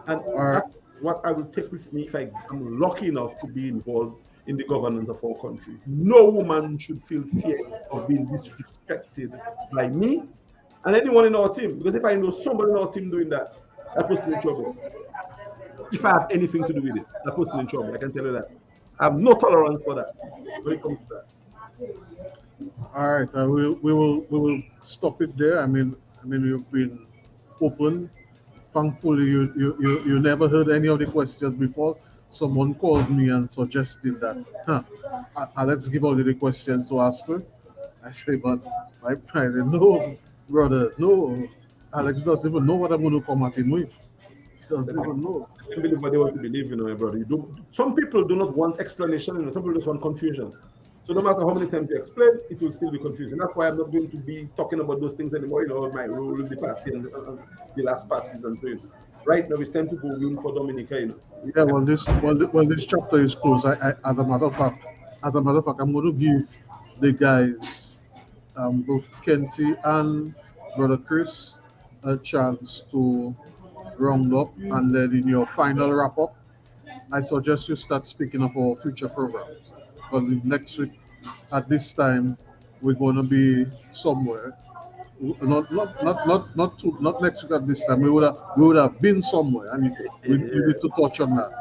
And that's what I will take with me if I am lucky enough to be involved in the governance of our country. No woman should feel fear of being disrespected by me and anyone in our team. Because if I know somebody in our team doing that, that puts me in trouble. If I have anything to do with it, that puts me in trouble. I can tell you that. I have no tolerance for that when it comes to that. All right, we will stop it there. I mean, you've been open. Thankfully, you never heard any of the questions before. Someone called me and suggested that, Alex give out the questions to ask her. I say, but my pride, no, brother, no. Alex doesn't even know what I'm going to come at him with. He doesn't even know. I can't believe what they want to believe, my brother. Some people do not want explanation, some people just want confusion. So no matter how many times you explain, it will still be confusing. That's why I'm not going to be talking about those things anymore, my role in the party and the last parties and so on. Right now, it's time to go win for Dominica. Yeah, well, this chapter is closed. As a matter of fact, I'm going to give the guys, both Kenty and Brother Chris, a chance to round up, and then in your final wrap up, I suggest you start speaking of our future programs. But next week, at this time, we're going to be somewhere. Not next week at this time. We would have been somewhere, and we need to touch on that.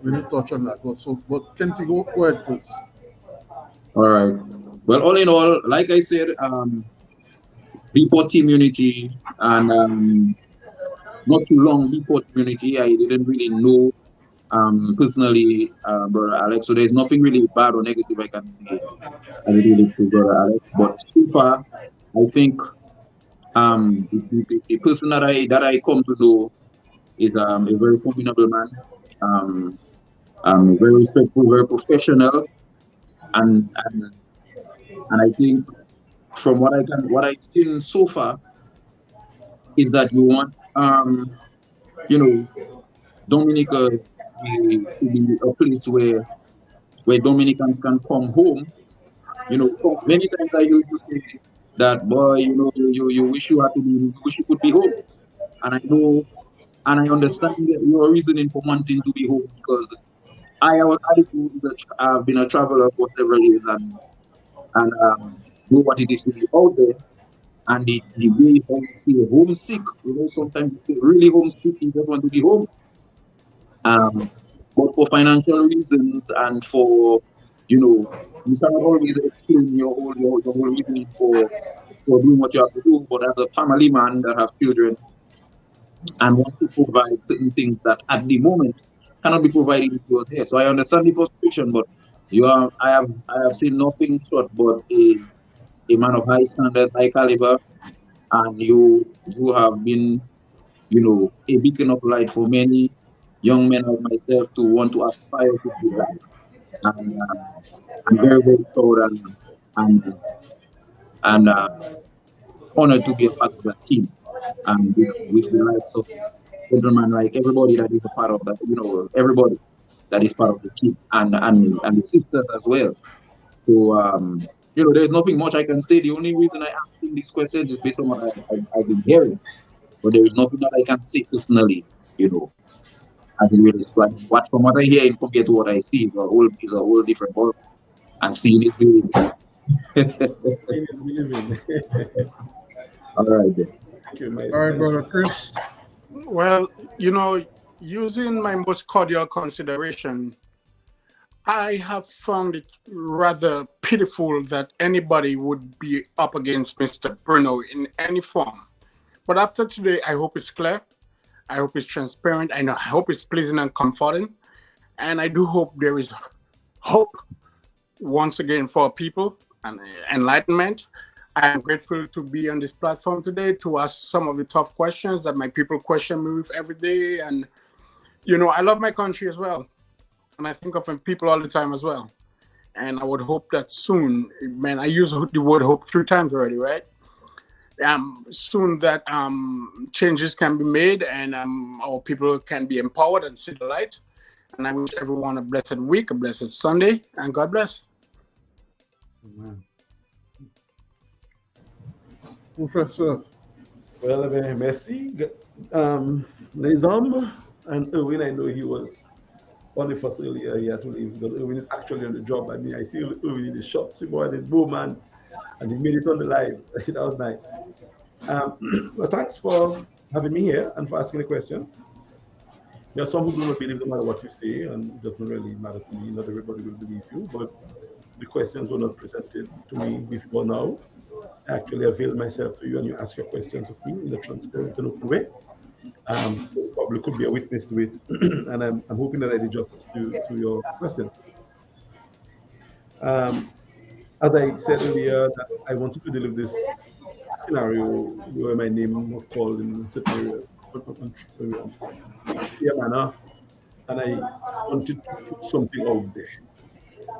We need to touch on that. But Kenty, go ahead first. All right. Well, all in all, like I said, before Team Unity and not too long before Team Unity, I didn't really know personally, Brother Alex. So there's nothing really bad or negative I can say as it relates to Brother Alex. But so far, I think the person that I come to know is a very formidable man, very respectful, very professional, and I think from what I've seen so far is that you want Dominica to be a place where Dominicans can come home. Many times I used to say that, boy, you wish you could be home. And I know And I understand your reasoning for wanting to be home because I've been a traveler for several years and know what it is to be out there and the way how you feel homesick. You know, sometimes you feel really homesick, you just want to be home. Um, but for financial reasons and for, you know, you cannot always explain your whole reasoning for doing what you have to do. But as a family man that have children and want to provide certain things that at the moment cannot be provided if you was here. So I understand the frustration, but I have seen nothing short but a man of high standards, high caliber, and you have been, you know, a beacon of light for many young men like myself to want to aspire to be like. And I'm very, very proud and and honored to be a part of that team. And with the likes of gentlemen like everybody that is a part of that, you know, everybody that is part of the team and the sisters as well. So you know, there's nothing much I can say. The only reason I ask him these questions is based on what I've been hearing. But there is nothing that I can say personally, you know, as it relates to what from what I hear and compared to what I see is a whole different world. And seeing is believing. Seeing is believing. All right then. Thank you, my All right, brother Chris. Well, you know, using my most cordial consideration, I have found it rather pitiful that anybody would be up against Mr. Bruno in any form. But after today, I hope it's clear. I hope it's transparent. I hope it's pleasing and comforting. And I do hope there is hope once again for people and enlightenment. I am grateful to be on this platform today to ask some of the tough questions that my people question me with every day. And, you know, I love my country as well. And I think of people all the time as well. And I would hope that soon, man, I use the word hope 3 times already, right? Soon that changes can be made and our people can be empowered and see the light. And I wish everyone a blessed week, a blessed Sunday, and God bless. Amen. Professor. Well, merci. Les hommes and Erwin, I know he was on the first earlier. He had to leave because Erwin is actually on the job. I mean, I see Erwin in the shots, and his bowman, and he made it on the live. That was nice. Well, thanks for having me here and for asking the questions. There are some who do not believe no matter what you say, and it doesn't really matter to me. Not everybody will believe you, but the questions were not presented to me before now. I actually availed myself to you, and you ask your questions of me in a transparent and open way. So probably could be a witness to it, and I'm hoping that I did justice to your question. As I said earlier, that I wanted to deal with this scenario where my name was called in certain fair manner, and I wanted to put something out there.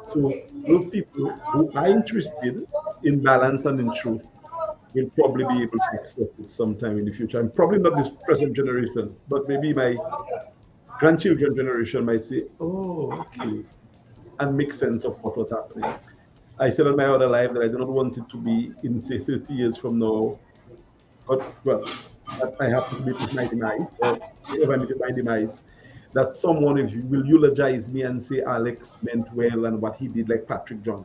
So those people who are interested in balance and in truth will probably be able to access it sometime in the future. And probably not this present generation, but maybe my grandchildren generation might say, oh, okay, and make sense of what was happening. I said on my other life that I do not want it to be in, say, 30 years from now, but, well, that I have to be with my demise, or if I meet my demise, that someone will eulogize me and say Alex meant well and what he did, like Patrick John.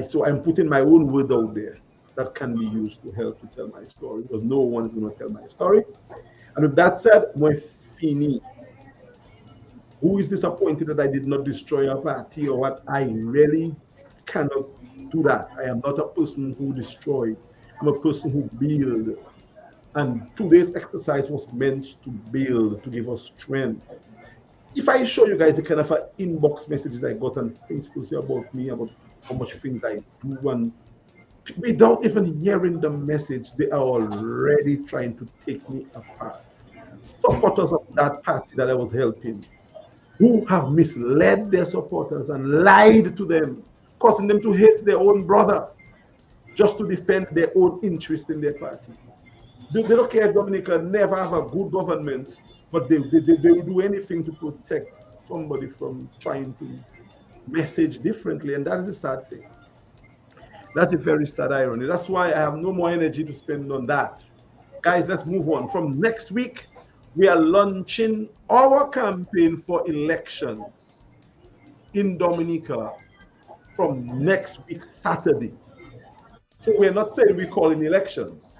So I'm putting my own word out there that can be used to help to tell my story, because no one is going to tell my story. And with that said, my fini. Who is disappointed that I did not destroy a party or what? I really cannot do that. I am not a person who destroyed. I'm a person who build. And today's exercise was meant to build, to give us strength. If I show you guys the kind of inbox messages I got and things people say about me, about how much things I do, and without even hearing the message, they are already trying to take me apart. Supporters of that party that I was helping, who have misled their supporters and lied to them, causing them to hate their own brother just to defend their own interest in their party. They don't care if Dominica never have a good government, but they will do anything to protect somebody from trying to message differently, and that is a sad thing. That's a very sad irony. That's why I have no more energy to spend on that. Guys, let's move on. From next week, we are launching our campaign for elections in Dominica from next week, Saturday. So we're not saying we're calling elections,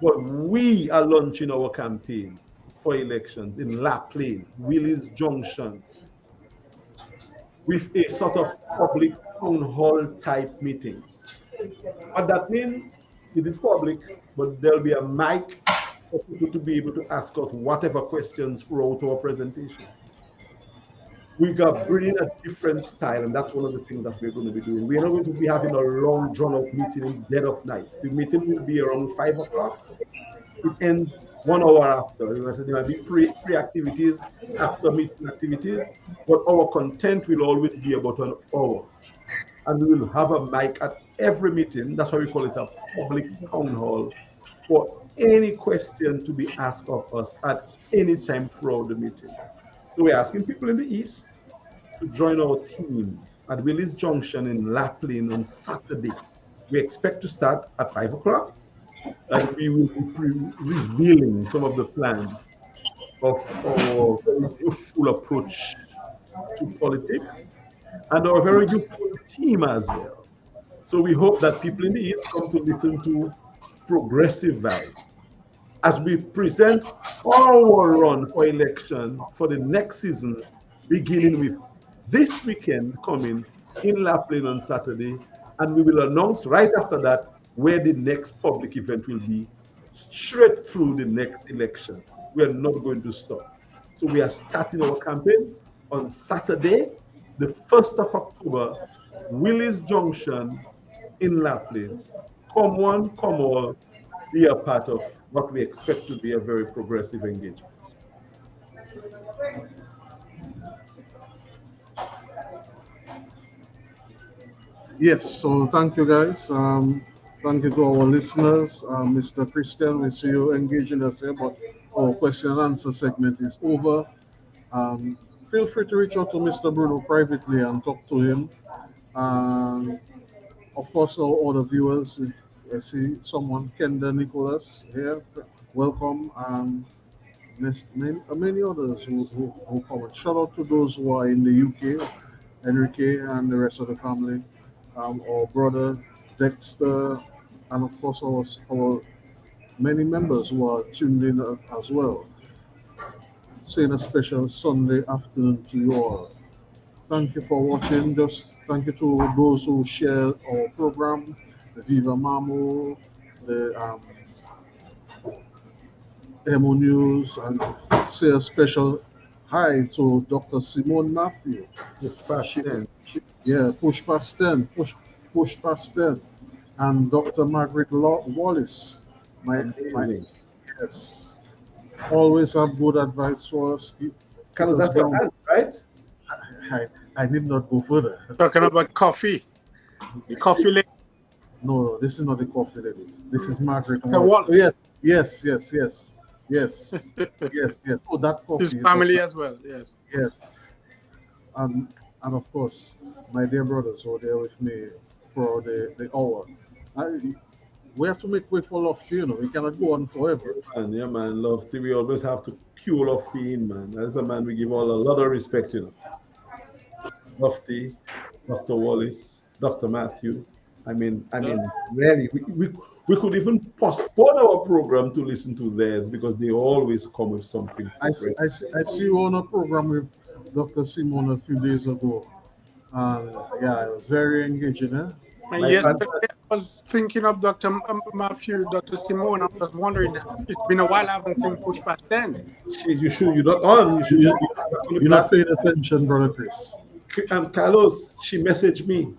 but we are launching our campaign for elections in La Plaine, Willis Junction, with a sort of public town hall type meeting. What that means, it is public, but there'll be a mic for people to be able to ask us whatever questions throughout our presentation. We got bringing a different style, and that's one of the things that we're going to be doing. We're not going to be having a long, drawn-out meeting in dead of night. The meeting will be around 5 o'clock. It ends 1 hour after. There might be pre-activities, after meeting activities, but our content will always be about an hour. And we will have a mic at every meeting. That's why we call it a public town hall, for any question to be asked of us at any time throughout the meeting. So we're asking people in the East to join our team at Willis Junction in La Plaine on Saturday. We expect to start at 5 o'clock, and we will be revealing some of the plans of our very youthful approach to politics and our very youthful team as well. So we hope that people in the East come to listen to progressive vibes as we present our run for election for the next season, beginning with this weekend coming in La Plaine on Saturday. And we will announce right after that where the next public event will be, straight through the next election. We are not going to stop. So we are starting our campaign on Saturday, the 1st of October, Willis Junction in La Plaine. Come one, come all, be a part of what we expect to be a very progressive engagement. Yes, so thank you guys. Thank you to our listeners. Mr. Christian, we see you engaging us here, but our question and answer segment is over. Feel free to reach out to Mr. Bruno privately and talk to him. And of course, all other viewers, I see someone, Kenda Nicholas here. Welcome. Many others who come. Shout out to those who are in the UK, Enrique and the rest of the family. Our brother Dexter, and of course our many members who are tuned in as well. Saying a special Sunday afternoon to you all. Thank you for watching. Just thank you to those who share our program, the Viva Mamu, the Emo News, and say a special hi to Dr. Simone Matthew. Push past 10, push past 10, and Dr. Margaret Wallace. Yes, always have good advice for us. Carlos, that's your hand, right? I did not go further. Talking about coffee. The coffee lady. No, this is not the coffee lady. This is Margaret. Wallace. Yes. Oh, that coffee. His family as well. Yes. Yes. And of course, my dear brothers who are there with me for the hour. We have to make way for Lofty, we cannot go on forever. Yeah, man, Lofty, we always have to cue Lofty in, man. As a man, we give all a lot of respect, Lofty, Dr. Wallace, Dr. Matthew. I mean, really, we could even postpone our program to listen to theirs because they always come with something. I see you on a program with Dr. Simone a few days ago. Yeah, it was very engaging, eh? Yesterday, I was thinking of Dr. Matthew, Dr. Simone. I was wondering, it's been a while I haven't seen Push Past 10. You're not on. You're not paying attention, Brother Chris. Carlos, she messaged me.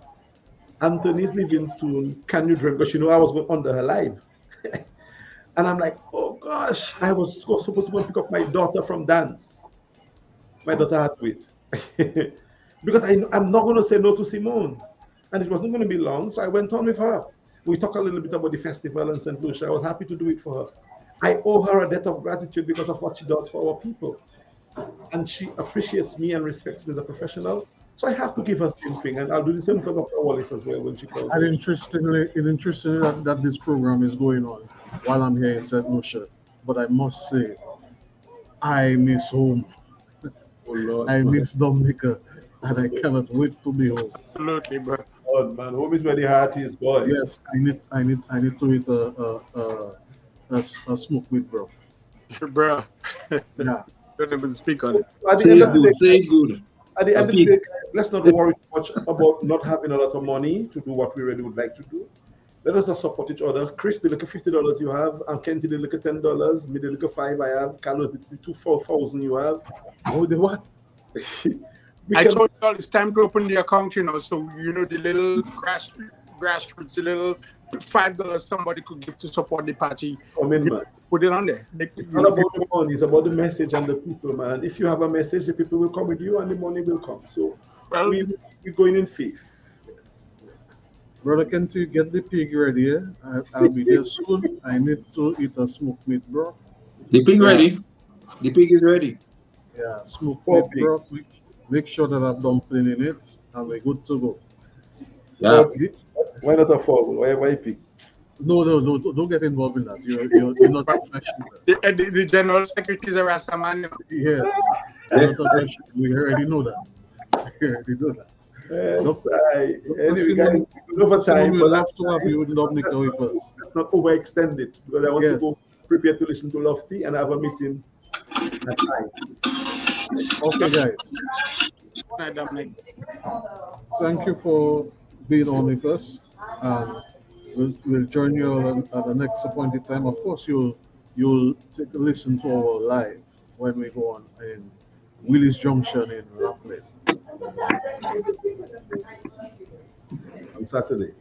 Anthony's leaving soon. Can you drink? Because I was under her live. And I'm like, oh gosh, I was supposed to go pick up my daughter from dance. My daughter had to wait. Because I'm not going to say no to Simone. And it wasn't going to be long, so I went on with her. We talked a little bit about the festival in St. Lucia. I was happy to do it for her. I owe her a debt of gratitude because of what she does for our people. And she appreciates me and respects me as a professional. So I have to give her the same thing. And I'll do the same for Dr. Wallace as well when she calls. And interestingly that this program is going on while I'm here in St. Lucia. But I must say, I miss home. Oh Lord, I man. miss Dominica, and I cannot wait to be home. Absolutely, bro. Lord, man. Home is where the heart is, boy. Yes, I need to eat a smoked meat broth. Bro. Yeah. Don't even speak on it. At the Say end it of the good. day, Say it good. at the A end of the pig. day, guys, let's not worry too much about not having a lot of money to do what we really would like to do. Let us just support each other. Chris, the little $50 you have, and Kenty, the little $10, me, the little five I have, Carlos, the two 4,000 you have. Oh, the what? We I can, told you all it's time to open the account, so the little grassroots, the little $5 somebody could give to support the party. come in, man. Put it on there. It's not about the money, it's about the message and the people, man. If you have a message, the people will come with you and the money will come. So Well, we're going in faith. Brother Kenty, get the pig ready. I'll be there soon. I need to eat a smoked meat broth. The pig Yeah. ready. The pig is ready. Yeah, smoked Poor meat pig. broth. Make sure that I've dumpling in it, and we're good to go. Yeah. Why not a fowl? Why pig? No, don't get involved in that. You're not professional. the general secretary is a Rasta man. Yes, you're not professional. We already know that. We already know that. Yes, Look, anyway, Simon, guys, over Simon, time, we'll but have to have you with Dominica with us. let's not overextend it because I want to Yes. go prepare to listen to Lofty and have a meeting at 9. Okay, guys. Dominic. Thank you for being on with us, and we'll join you at the next appointed time. Of course, you'll take a listen to our live when we go on in Willis Junction in Lapland. On Saturday.